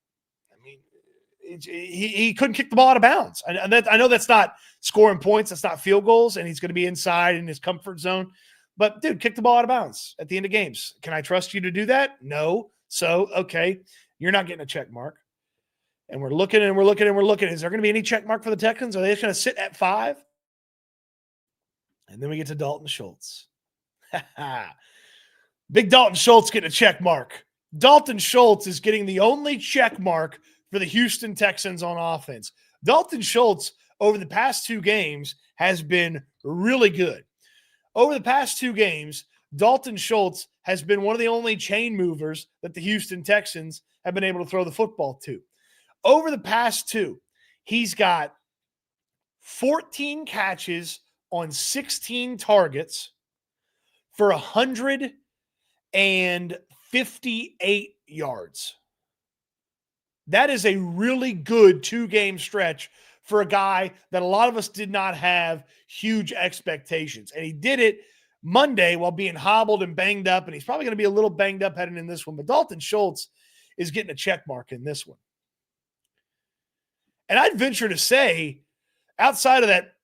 He couldn't kick the ball out of bounds. I know that's not scoring points. That's not field goals, and he's going to be inside in his comfort zone. But, dude, kick the ball out of bounds at the end of games. Can I trust you to do that? No. So, okay, you're not getting a check mark. And we're looking and we're looking and we're looking. Is there going to be any check mark for the Texans? Are they just going to sit at 5? And then we get to Dalton Schultz. Big Dalton Schultz getting a check mark. Dalton Schultz is getting the only check mark for the Houston Texans on offense. Dalton Schultz, over the past 2 games, has been really good. Over the past 2 games, Dalton Schultz has been one of the only chain movers that the Houston Texans have been able to throw the football to. Over the past 2, he's got 14 catches on 16 targets for 158 yards. That is a really good 2-game stretch for a guy that a lot of us did not have huge expectations. And he did it Monday while being hobbled and banged up, and he's probably going to be a little banged up heading in this one. But Dalton Schultz is getting a check mark in this one. And I'd venture to say, outside of that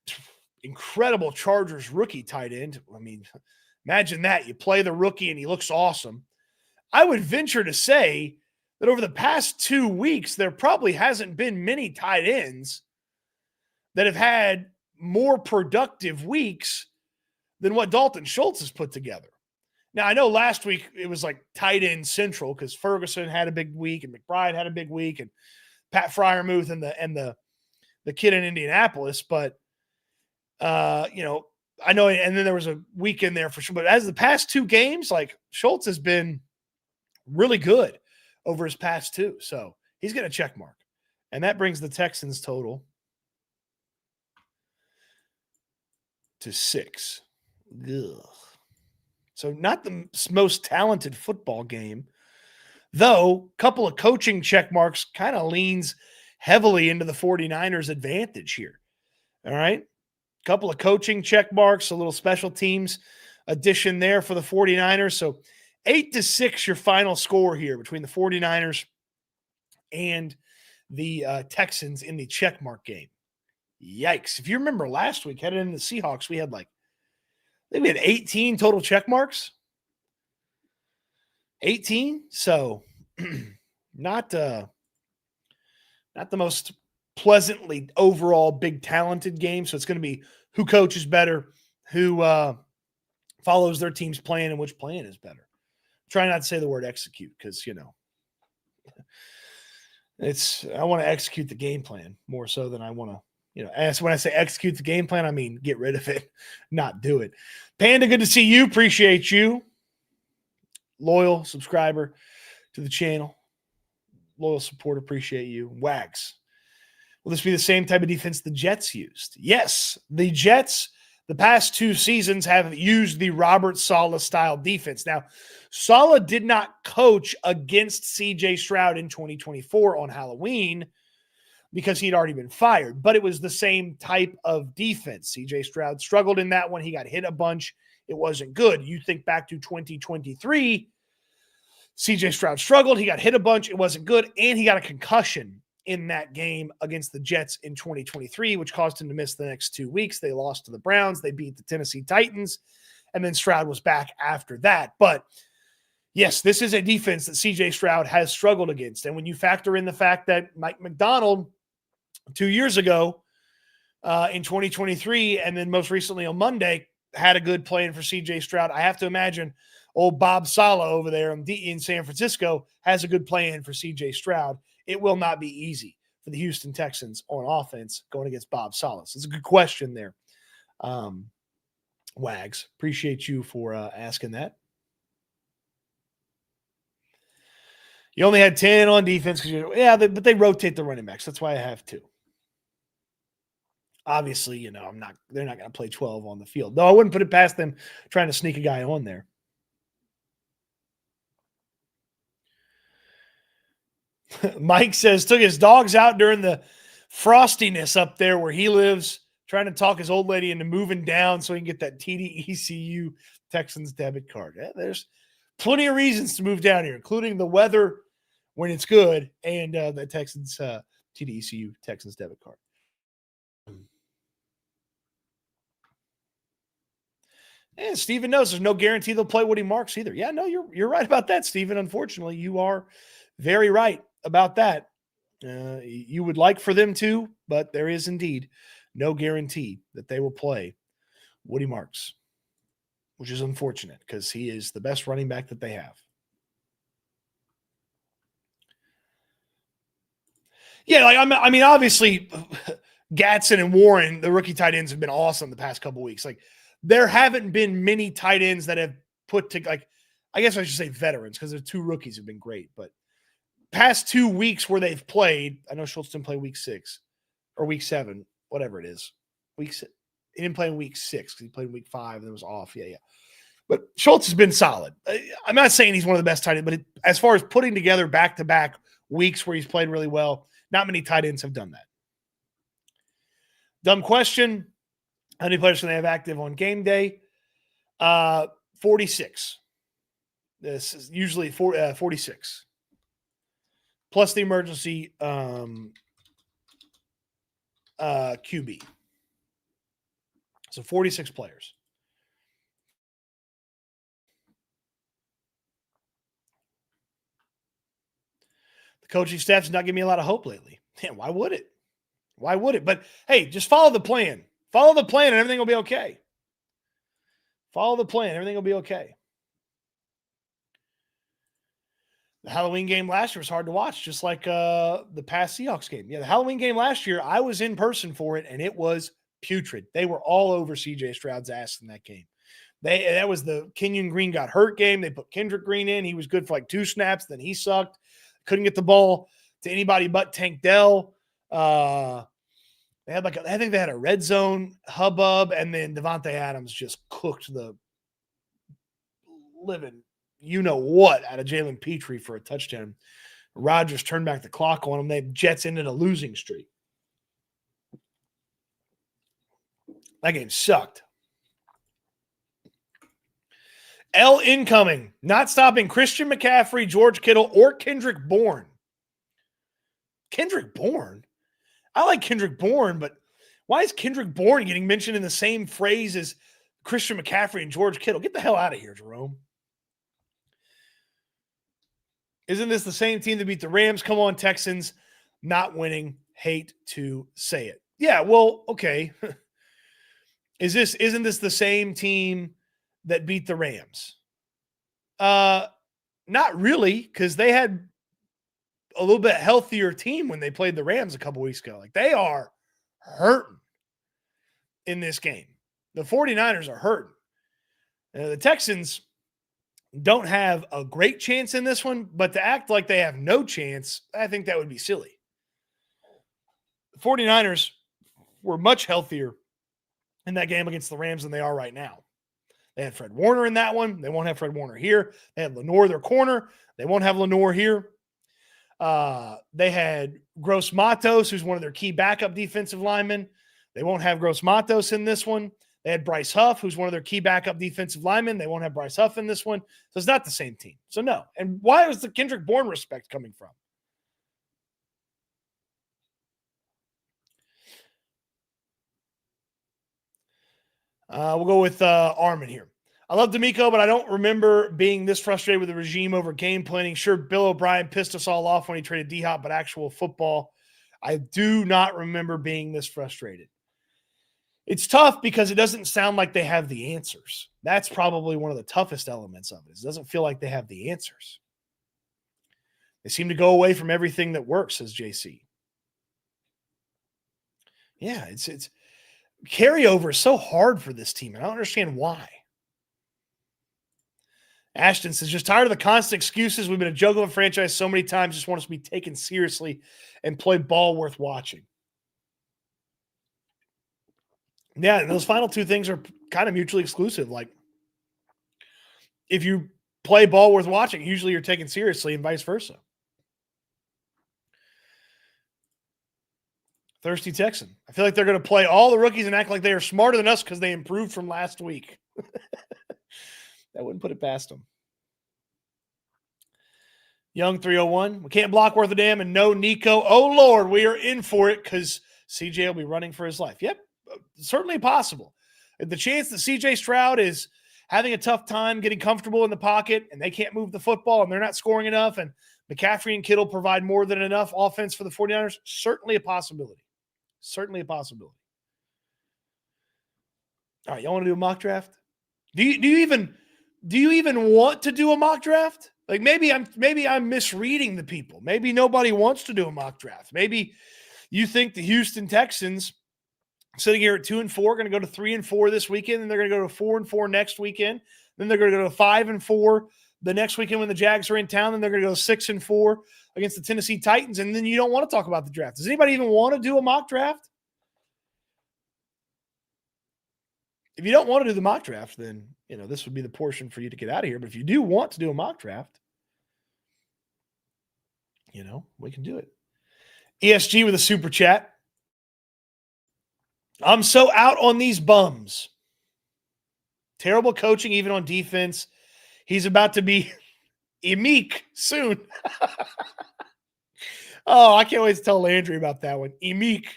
incredible Chargers rookie tight end, I mean, imagine that. You play the rookie and he looks awesome. I would venture to say that over the past 2 weeks, there probably hasn't been many tight ends that have had more productive weeks than what Dalton Schultz has put together. Now, I know last week it was like tight end central because Ferguson had a big week and McBride had a big week and Pat Freiermuth and the kid in Indianapolis. But, I know, and then there was a week in there for sure. But as the past 2 games, like Schultz has been really good over his past 2. So he's getting a check mark. And that brings the Texans total to 6. Ugh. So not the most talented football game, though a couple of coaching check marks kind of leans heavily into the 49ers' advantage here. All right? A couple of coaching check marks, a little special teams addition there for the 49ers. So 8-6 your final score here between the 49ers and the Texans in the check mark game. Yikes. If you remember last week, headed into the Seahawks, we had 18 total check marks. 18. So not the most pleasantly overall big talented game. So it's going to be who coaches better, who follows their team's plan, and which plan is better. Try not to say the word execute because, I want to execute the game plan more so than I want to, as when I say execute the game plan, I mean get rid of it, not do it. Panda, good to see you. Appreciate you. Loyal subscriber to the channel. Loyal supporter, appreciate you. Wags. Will this be the same type of defense the Jets used? Yes, the Jets, the past 2 seasons, have used the Robert Saleh style defense. Now, Saleh did not coach against CJ Stroud in 2024 on Halloween because he'd already been fired, but it was the same type of defense. CJ Stroud struggled in that one. He got hit a bunch. It wasn't good. You think back to 2023, CJ Stroud struggled. He got hit a bunch. It wasn't good, and he got a concussion in that game against the Jets in 2023, which caused him to miss the next 2 weeks. They lost to the Browns. They beat the Tennessee Titans. And then Stroud was back after that. But yes, this is a defense that CJ Stroud has struggled against. And when you factor in the fact that Mike McDonald 2 years ago in 2023, and then most recently on Monday, had a good plan for CJ Stroud, I have to imagine old Bob Saleh over there in San Francisco has a good plan for CJ Stroud. It will not be easy for the Houston Texans on offense going against Bob Saleh. So it's a good question there. Wags, appreciate you for asking that. You only had 10 on defense but they rotate the running backs. That's why I have 2. Obviously, they're not going to play 12 on the field. No, I wouldn't put it past them trying to sneak a guy on there. Mike says, took his dogs out during the frostiness up there where he lives, trying to talk his old lady into moving down so he can get that TDECU Texans debit card. Yeah, there's plenty of reasons to move down here, including the weather when it's good and the Texans TDECU Texans debit card. And Steven knows there's no guarantee they'll play Woody Marks either. Yeah, no, you're right about that, Steven. Unfortunately, you are very right about that. You would like for them to, but there is indeed no guarantee that they will play Woody Marks, which is unfortunate because he is the best running back that they have. Yeah, I mean, obviously, Gatson and Warren, the rookie tight ends, have been awesome the past couple weeks. There haven't been many tight ends that have I guess I should say veterans because the 2 rookies have been great. But past 2 weeks where they've played, I know Schultz didn't play week 6 or week 7, whatever it is. He didn't play in week 6 because he played in week 5 and it was off. Yeah. But Schultz has been solid. I'm not saying he's one of the best tight ends, but as far as putting together back-to-back weeks where he's played really well, not many tight ends have done that. Dumb question. How many players can they have active on game day? 46. This is usually 46. Plus the emergency QB. So 46 players. The coaching staff's not giving me a lot of hope lately. Man, why would it? Why would it? But hey, just follow the plan. Follow the plan and everything will be okay. Follow the plan. Everything will be okay. The Halloween game last year was hard to watch, just like the past Seahawks game. Yeah, the Halloween game last year, I was in person for it, and it was putrid. They were all over CJ Stroud's ass in that game. That was the Kenyon Green got hurt game. They put Kendrick Green in. He was good for 2 snaps. Then he sucked. Couldn't get the ball to anybody but Tank Dell. They had I think they had a red zone hubbub, and then Devontae Adams just cooked the living you-know-what out of Jalen Petrie for a touchdown. Rodgers turned back the clock on them. The Jets ended a losing streak. That game sucked. L incoming. Not stopping Christian McCaffrey, George Kittle, or Kendrick Bourne. Kendrick Bourne? I like Kendrick Bourne, but why is Kendrick Bourne getting mentioned in the same phrase as Christian McCaffrey and George Kittle? Get the hell out of here, Jerome. Isn't this the same team that beat the Rams? Come on, Texans. Not winning. Hate to say it. Yeah, well, okay. Isn't this the same team that beat the Rams? Not really, because they had a little bit healthier team when they played the Rams a couple weeks ago. They are hurting in this game. The 49ers are hurting. The Texans don't have a great chance in this one, but to act like they have no chance, I think that would be silly. The 49ers were much healthier in that game against the Rams than they are right now. They had Fred Warner in that one. They won't have Fred Warner here. They had Lenore, their corner. They won't have Lenore here. They had Gross Matos, who's one of their key backup defensive linemen. They won't have Gross Matos in this one. They had Bryce Huff, who's one of their key backup defensive linemen. They won't have Bryce Huff in this one. So it's not the same team. So no. And why is the Kendrick Bourne respect coming from? We'll go with Armin here. I love D'Amico, but I don't remember being this frustrated with the regime over game planning. Sure, Bill O'Brien pissed us all off when he traded D-Hop, but actual football, I do not remember being this frustrated. It's tough because it doesn't sound like they have the answers. That's probably one of the toughest elements of it. It doesn't feel like they have the answers. They seem to go away from everything that works, says JC. Yeah, it's carryover is so hard for this team, and I don't understand why. Ashton says, just tired of the constant excuses. We've been a joke of a franchise so many times, just want us to be taken seriously and play ball worth watching. Yeah, and those final two things are kind of mutually exclusive. Like, if you play ball worth watching, usually you're taken seriously and vice versa. Thirsty Texan. I feel like they're going to play all the rookies and act like they are smarter than us because they improved from last week. That wouldn't put it past them. Young 301. We can't block worth a damn and no Nico. Oh, Lord, we are in for it because CJ will be running for his life. Yep, certainly possible. The chance that CJ Stroud is having a tough time getting comfortable in the pocket and they can't move the football and they're not scoring enough and McCaffrey and Kittle provide more than enough offense for the 49ers, certainly a possibility. Certainly a possibility. All right, y'all want to do a mock draft? Do you even want to do a mock draft? Like maybe I'm misreading the people. Maybe nobody wants to do a mock draft. Maybe you think the Houston Texans sitting here at 2-4 are going to go to 3-4 this weekend, and they're going to go to 4-4 next weekend. Then they're going to go to 5-4 the next weekend when the Jags are in town. Then they're going to go 6-4 against the Tennessee Titans, and then you don't want to talk about the draft. Does anybody even want to do a mock draft? If you don't want to do the mock draft, then this would be the portion for you to get out of here. But if you do want to do a mock draft, we can do it. ESG with a super chat. I'm so out on these bums. Terrible coaching, even on defense. He's about to be Emik soon. Oh, I can't wait to tell Landry about that one. Emik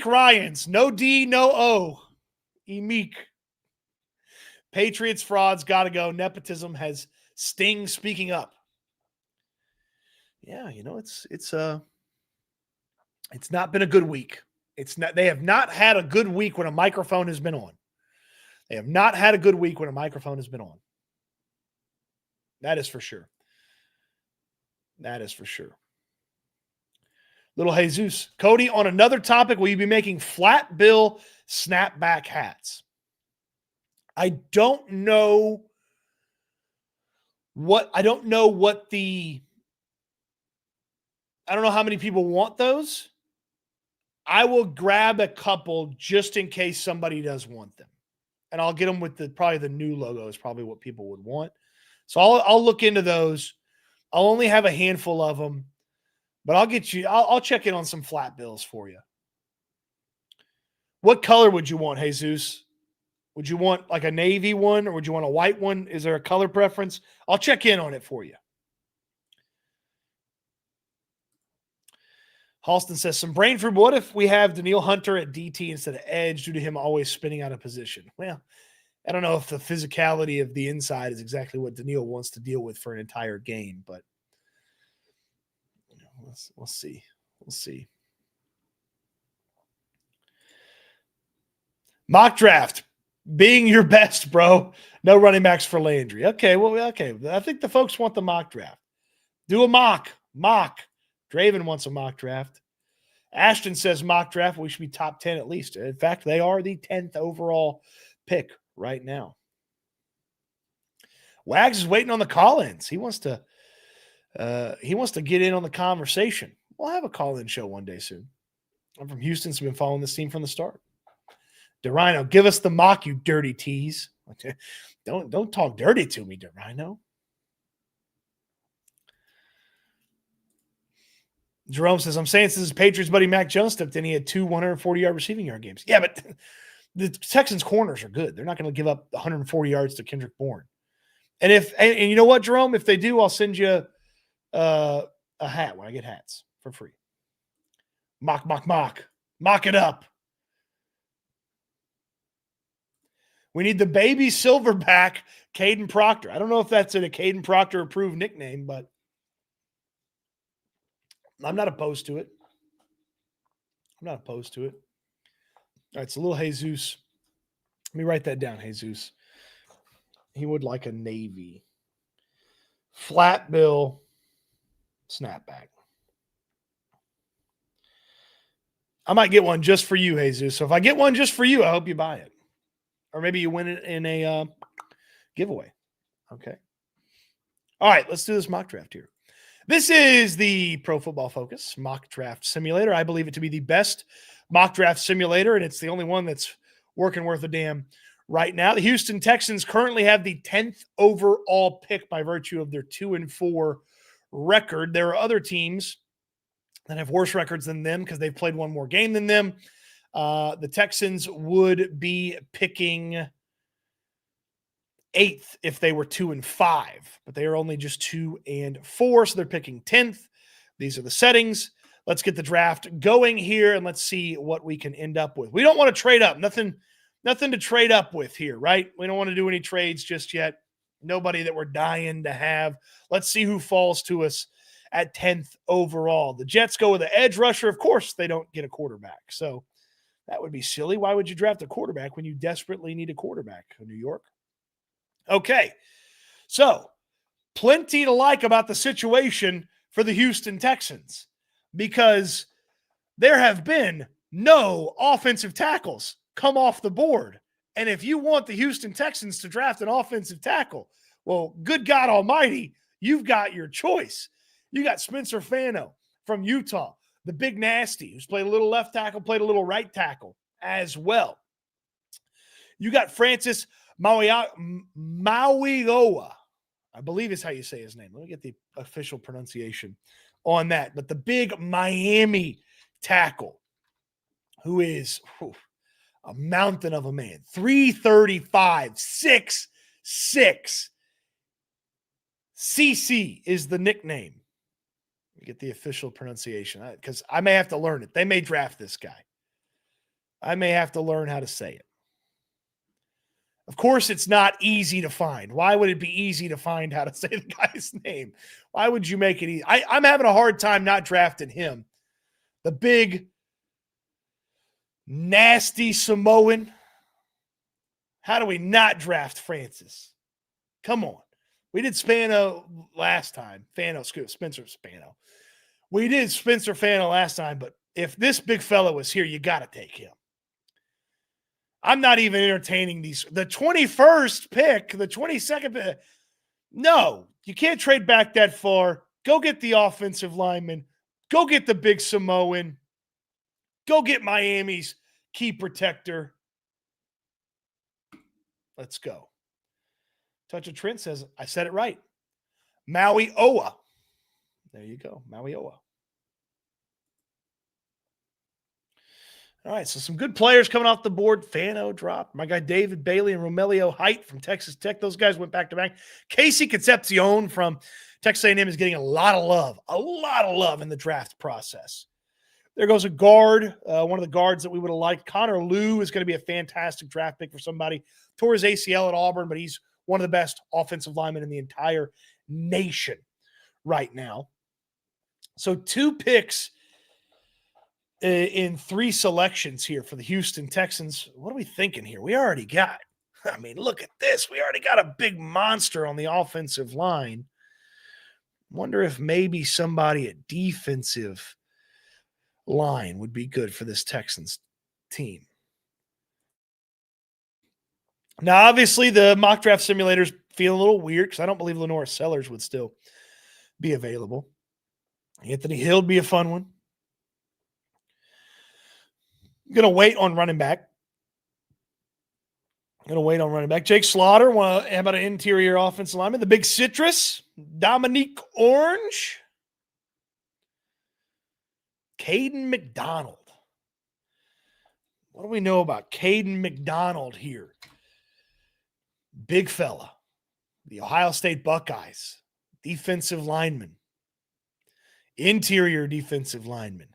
Ryans. No D, no O. Emik. Patriots frauds got to go. Nepotism has Sting speaking up. Yeah, it's not been a good week. They have not had a good week when a microphone has been on. They have not had a good week when a microphone has been on. That is for sure. That is for sure. Little Jesus. Cody, on another topic, will you be making flat bill snapback hats? I don't know how many people want those. I will grab a couple just in case somebody does want them. And I'll get them with probably the new logo is probably what people would want. So I'll look into those. I'll only have a handful of them, but I'll check in on some flat bills for you. What color would you want, Jesus? Would you want like a navy one or would you want a white one? Is there a color preference? I'll check in on it for you. Halston says, some brain food. What if we have Danielle Hunter at DT instead of edge due to him always spinning out of position? Well, I don't know if the physicality of the inside is exactly what Danielle wants to deal with for an entire game, but we'll see. We'll see. Mock draft. Being your best, bro. No running backs for Landry. Okay. I think the folks want the mock draft. Do a mock. Draven wants a mock draft. Ashton says mock draft. We should be top 10 at least. In fact, they are the 10th overall pick right now. Wags is waiting on the call-ins. He wants to get in on the conversation. We'll have a call-in show one day soon. I'm from Houston, so I've been following this team from the start. DeRhino, give us the mock, you dirty tease. Don't talk dirty to me, DeRhino. Jerome says, I'm saying since his Patriots buddy Mac Jones stepped in, he had 2 140-yard receiving yard games. Yeah, but the Texans corners are good. They're not going to give up 140 yards to Kendrick Bourne. And you know what, Jerome? If they do, I'll send you a hat when I get hats for free. Mock. Mock it up. We need the baby silverback, Caden Proctor. I don't know if that's a Caden Proctor approved nickname, but I'm not opposed to it. All right, it's a little Jesus. Let me write that down, Jesus. He would like a navy. Flat bill snapback. I might get one just for you, Jesus. So if I get one just for you, I hope you buy it. Or maybe you win it in a giveaway. Okay. All right, let's do this mock draft here. This is the Pro Football Focus mock draft simulator. I believe it to be the best mock draft simulator, and it's the only one that's working worth a damn right now. The Houston Texans currently have the 10th overall pick by virtue of their 2-4 record. There are other teams that have worse records than them because they've played one more game than them. The Texans would be picking 8th if they were 2-5, but they are only just 2-4, so they're picking 10th. These are the settings. Let's get the draft going here, and let's see what we can end up with. We don't want to trade up. Nothing to trade up with here, right? We don't want to do any trades just yet. Nobody that we're dying to have. Let's see who falls to us at 10th overall. The Jets go with an edge rusher. Of course, they don't get a quarterback, so that would be silly. Why would you draft a quarterback when you desperately need a quarterback in New York? Okay, so plenty to like about the situation for the Houston Texans because there have been no offensive tackles come off the board. And if you want the Houston Texans to draft an offensive tackle, well, good God almighty, you've got your choice. You got Spencer Fano from Utah, the big nasty, who's played a little left tackle, played a little right tackle as well. You got Francis Mauigoa, I believe is how you say his name. Let me get the official pronunciation on that. But the big Miami tackle, who is a mountain of a man, 335, 6'6". CC is the nickname. Let me get the official pronunciation because I may have to learn it. They may draft this guy. I may have to learn how to say it. Of course, it's not easy to find. Why would it be easy to find how to say the guy's name? Why would you make it easy? I'm having a hard time not drafting him. The big, nasty Samoan. How do we not draft Francis? Come on. We did Spano last time. Spencer Spano. We did Spencer Fano last time, but if this big fella was here, you got to take him. I'm not even entertaining these. The 21st pick, the 22nd pick. No, you can't trade back that far. Go get the offensive lineman. Go get the big Samoan. Go get Miami's key protector. Let's go. Touch of Trent says, I said it right. Mauigoa. There you go. Mauigoa. All right, so some good players coming off the board. Fano dropped. My guy David Bailey and Romelio Height from Texas Tech. Those guys went back-to-back. Casey Concepcion from Texas A&M is getting a lot of love in the draft process. There goes a guard, one of the guards that we would have liked. Connor Liu is going to be a fantastic draft pick for somebody. Tore his ACL at Auburn, but he's one of the best offensive linemen in the entire nation right now. So 2 picks in 3 selections here for the Houston Texans. What are we thinking here? We already got, look at this. We already got a big monster on the offensive line. Wonder if maybe somebody at defensive line would be good for this Texans team. Now, obviously, the mock draft simulators feel a little weird because I don't believe Lenore Sellers would still be available. Anthony Hill would be a fun one. I'm going to wait on running back. Jake Slaughter, how about an interior offensive lineman? The big citrus, Dominique Orange. Caden McDonald. What do we know about Caden McDonald here? Big fella. The Ohio State Buckeyes. Defensive lineman. Interior defensive lineman.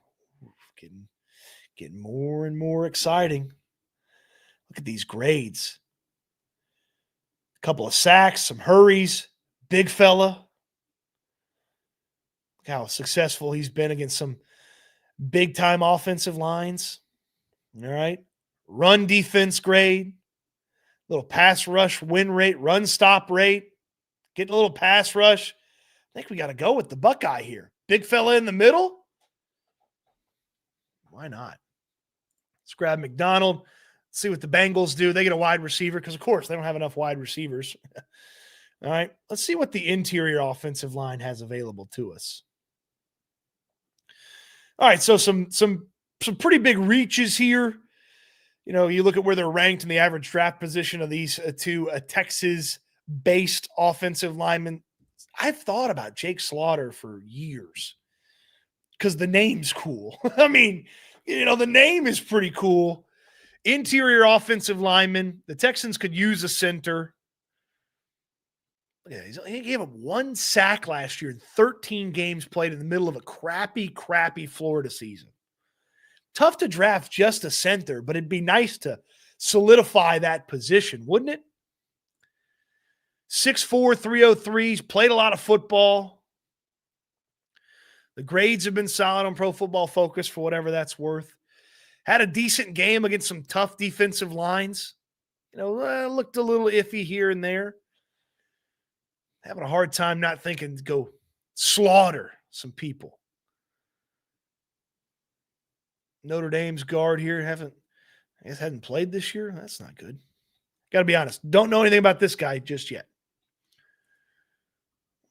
Getting more and more exciting. Look at these grades. couple of sacks, some hurries, big fella. Look how successful he's been against some big-time offensive lines. All right. Run defense grade. Little pass rush win rate, run stop rate. Getting a little pass rush. I think we got to go with the Buckeye here. Big fella in the middle. Why not? Let's grab McDonald. See what the Bengals do. They get a wide receiver because, of course, they don't have enough wide receivers. All right. Let's see what the interior offensive line has available to us. All right. So some pretty big reaches here. You know, you look at where they're ranked in the average draft position of these two Texas-based offensive linemen. I've thought about Jake Slaughter for years because the name's cool. I mean, you know, the name is pretty cool. Interior offensive lineman. The Texans could use a center. Look at that. He gave up 1 sack last year in 13 games played in the middle of a crappy Florida season. Tough to draft just a center, but it'd be nice to solidify that position, wouldn't it? 6'4", 303. He's played a lot of football. The grades have been solid on Pro Football Focus for whatever that's worth. Had a decent game against some tough defensive lines. You know, looked a little iffy here and there. Having a hard time not thinking to go slaughter some people. Notre Dame's guard here hadn't played this year. That's not good. Got to be honest. Don't know anything about this guy just yet.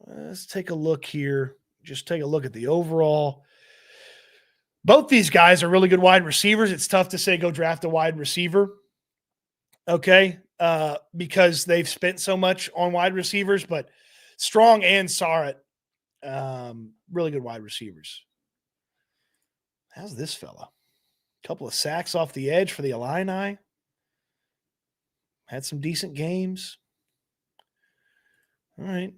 Let's take a look here. Just take a look at the overall. Both these guys are really good wide receivers. It's tough to say go draft a wide receiver. Okay. Because they've spent so much on wide receivers, but Strong and Sarrett, really good wide receivers. How's this fella? Couple of sacks off the edge for the Illini. Had some decent games. All right.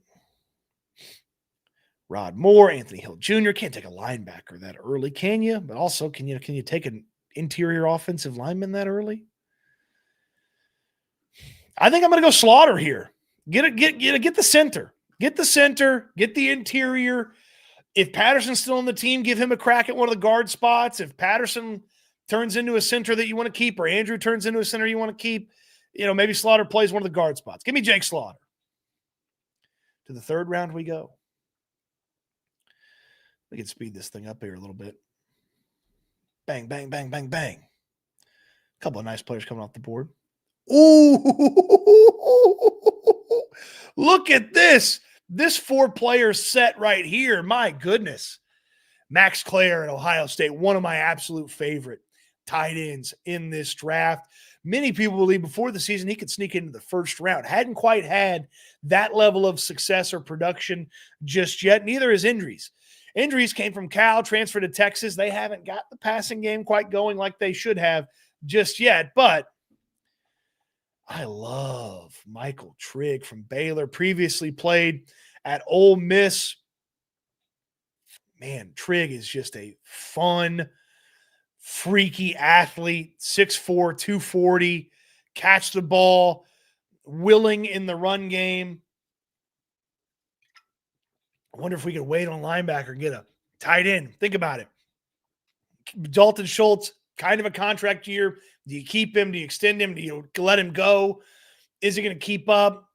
Rod Moore, Anthony Hill Jr. Can't take a linebacker that early, can you? But also, can you take an interior offensive lineman that early? I think I'm going to go Slaughter here. Get the center. Get the center. Get the interior. If Patterson's still on the team, give him a crack at one of the guard spots. If Patterson turns into a center that you want to keep, or Andrew turns into a center you want to keep, you know, maybe Slaughter plays one of the guard spots. Give me Jake Slaughter. To the 3rd round we go. We can speed this thing up here a little bit. Bang, bang, bang, bang, bang. A couple of nice players coming off the board. Ooh, look at this. This 4-player set right here. My goodness. Max Clare at Ohio State, one of my absolute favorite tight ends in this draft. Many people believe before the season he could sneak into the 1st round. Hadn't quite had that level of success or production just yet. Neither is Injuries. Injuries came from Cal, transferred to Texas. They haven't got the passing game quite going like they should have just yet. But I love Michael Trigg from Baylor. Previously played at Ole Miss. Man, Trigg is just a fun, freaky athlete. 6'4", 240. Catch the ball. Willing in the run game. I wonder if we could wait on linebacker and get a tight end. Think about it. Dalton Schultz, kind of a contract year. Do you keep him? Do you extend him? Do you let him go? Is he going to keep up?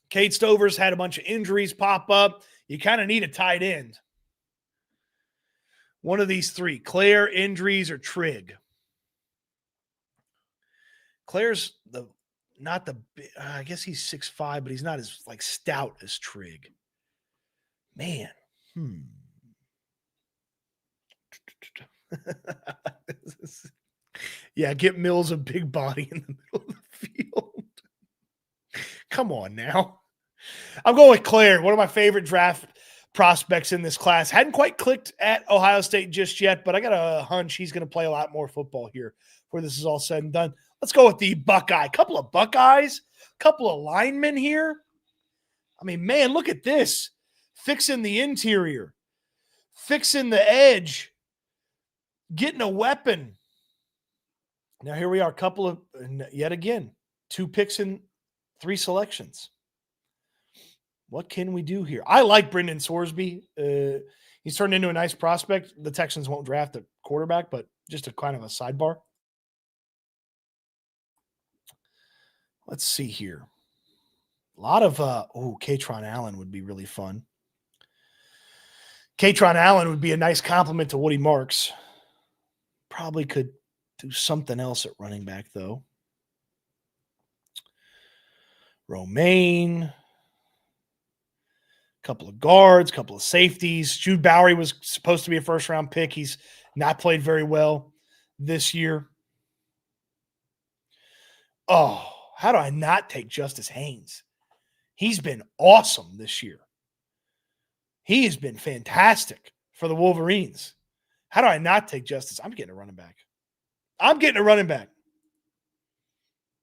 Cade Stover's had a bunch of injuries pop up. You kind of need a tight end. One of these 3, Clare, Injuries, or Trigg. Claire's I guess he's 6'5", but he's not as stout as Trigg. Man. Yeah, get Mills a big body in the middle of the field. Come on now. I'm going with Clare, one of my favorite draft prospects in this class. Hadn't quite clicked at Ohio State just yet, but I got a hunch he's going to play a lot more football here before this is all said and done. Let's go with the Buckeye. Couple of Buckeyes, couple of linemen here. I mean, man, look at this. Fixing the interior, fixing the edge, getting a weapon. Now here we are, yet again, 2 picks in 3 selections. What can we do here? I like Brendan Sorsby. He's turned into a nice prospect. The Texans won't draft a quarterback, but just a kind of a sidebar. Let's see here. A lot of, Katron Allen would be really fun. Katron Allen would be a nice compliment to Woody Marks. Probably could do something else at running back, though. Romaine. Couple of guards, couple of safeties. Jude Bowery was supposed to be a first-round pick. He's not played very well this year. Oh, how do I not take Justice Haynes? He's been awesome this year. He has been fantastic for the Wolverines. How do I not take Justice? I'm getting a running back. And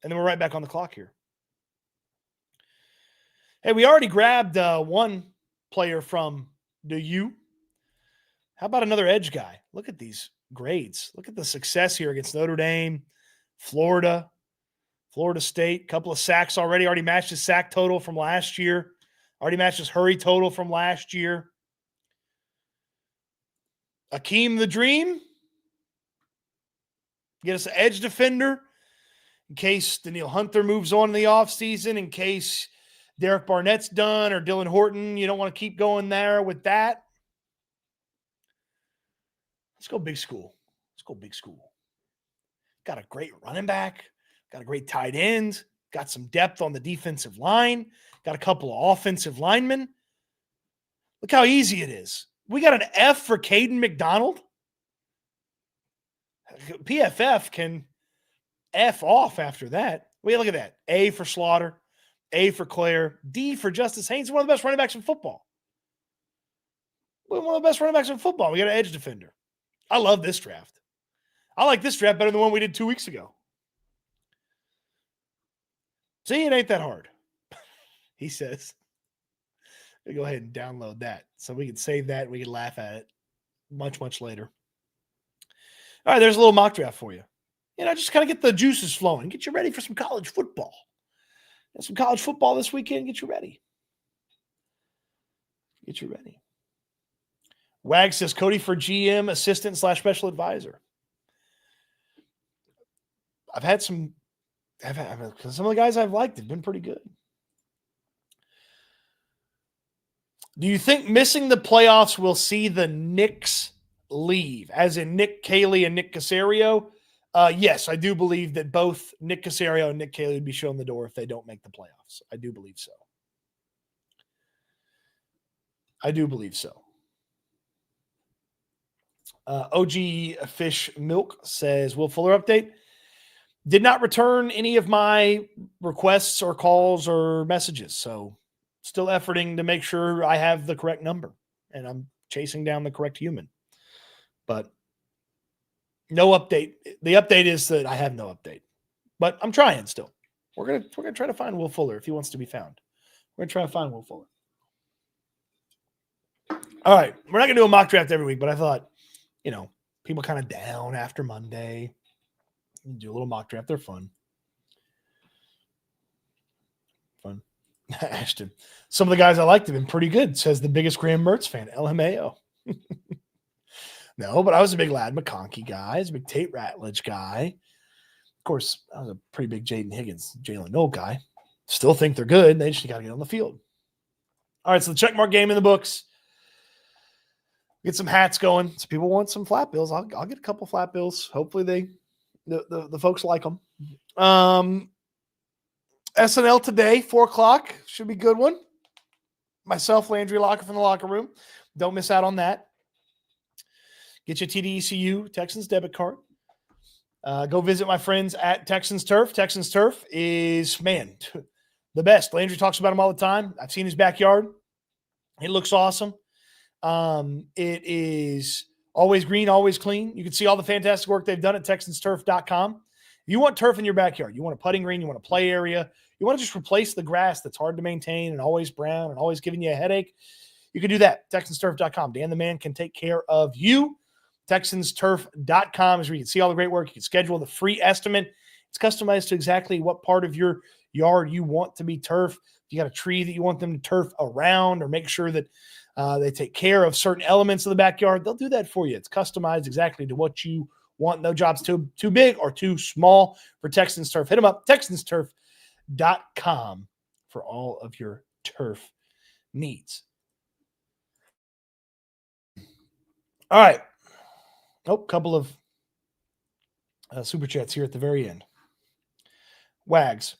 then we're right back on the clock here. Hey, we already grabbed one player from the U. How about another edge guy? Look at these grades. Look at the success here against Notre Dame, Florida State. Couple of sacks already matched his sack total from last year. Already matched his hurry total from last year. Akeem the Dream. Get us an edge defender in case Daniil Hunter moves on in the offseason, in case Derek Barnett's done or Dylan Horton. You don't want to keep going there with that. Let's go big school. Got a great running back. Got a great tight end. Got some depth on the defensive line. Got a couple of offensive linemen. Look how easy it is. We got an F for Caden McDonald. PFF can F off after that. Look at that. A for Slaughter. A for Claire. D for Justice Haynes. One of the best running backs in football. We got an edge defender. I love this draft. I like this draft better than the one we did 2 weeks ago. See, it ain't that hard, he says. We go ahead and download that so we can save that and we can laugh at it much, much later. All right, there's a little mock draft for you. Just kind of get the juices flowing. Get you ready for some college football. Some college football this weekend. Get you ready. Wag says Cody for GM, assistant / special advisor. I've had some of the guys I've liked have been pretty good. Do you think missing the playoffs will see the Knicks leave, as in Nick Caley and Nick Caserio? Yes, I do believe that both Nick Caserio and Nick Caley would be shown the door if they don't make the playoffs. I do believe so. OG Fish Milk says, Will Fuller update. Did not return any of my requests or calls or messages. So still efforting to make sure I have the correct number and I'm chasing down the correct human. But no update. The update is that I have no update. But I'm trying still. We're gonna try to find Will Fuller if he wants to be found. We're gonna try to find Will Fuller. All right. We're not gonna do a mock draft every week, but I thought, people kind of down after Monday. Do a little mock draft. They're fun. Ashton. Some of the guys I liked have been pretty good, says the biggest Graham Mertz fan, LMAO. No, but I was a big Lad McConkey guy. I was a big Tate Ratledge guy. Of course, I was a pretty big Jaden Higgins, Jalen Noel guy. Still think they're good. They just got to get on the field. All right, so the checkmark game in the books. Get some hats going. So people want some flat bills. I'll get a couple flat bills. Hopefully the folks like them. SNL today, 4:00. Should be a good one. Myself, Landry Locker from the locker room. Don't miss out on that. Get your TDECU Texans debit card. Go visit my friends at Texans Turf. Texans Turf is, the best. Landry talks about him all the time. I've seen his backyard. It looks awesome. It is always green, always clean. You can see all the fantastic work they've done at TexansTurf.com. If you want turf in your backyard, you want a putting green, you want a play area, you want to just replace the grass that's hard to maintain and always brown and always giving you a headache, you can do that. TexansTurf.com. Dan the Man can take care of you. TexansTurf.com is where you can see all the great work. You can schedule the free estimate. It's customized to exactly what part of your yard you want to be turf, if you got a tree that you want them to turf around or make sure that they take care of certain elements of the backyard, they'll do that for you. It's customized exactly to what you want. No job's too big or too small for Texans Turf. Hit them up, texansturf.com for all of your turf needs. All right. Oh, couple of super chats here at the very end. Wags,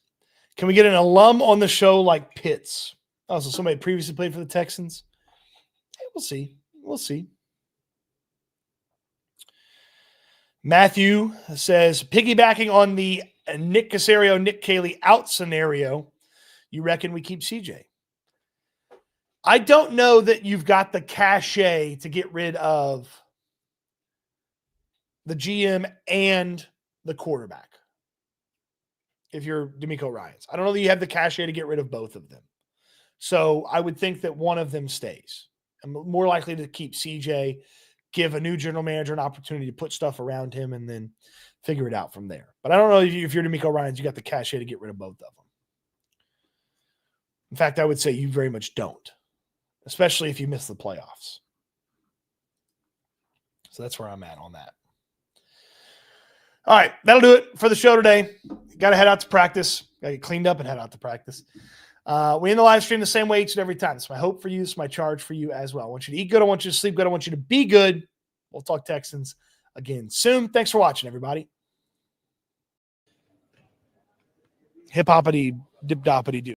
can we get an alum on the show like Pitts? Oh, so somebody previously played for the Texans? Hey, we'll see. We'll see. Matthew says, piggybacking on the Nick Caserio, Nick Caley out scenario, you reckon we keep CJ? I don't know that you've got the cachet to get rid of the GM and the quarterback if you're D'Amico Ryans. I don't know that you have the cachet to get rid of both of them. So I would think that one of them stays. I'm more likely to keep CJ, give a new general manager an opportunity to put stuff around him, and then figure it out from there. But I don't know if you're D'Amico Ryans, you got the cachet to get rid of both of them. In fact, I would say you very much don't, especially if you miss the playoffs. So that's where I'm at on that. All right, that'll do it for the show today. Got to head out to practice. Got to get cleaned up and head out to practice. We end the live stream the same way each and every time. It's my hope for you. It's my charge for you as well. I want you to eat good. I want you to sleep good. I want you to be good. We'll talk Texans again soon. Thanks for watching, everybody. Hip-hoppity, dip-doppity-doo.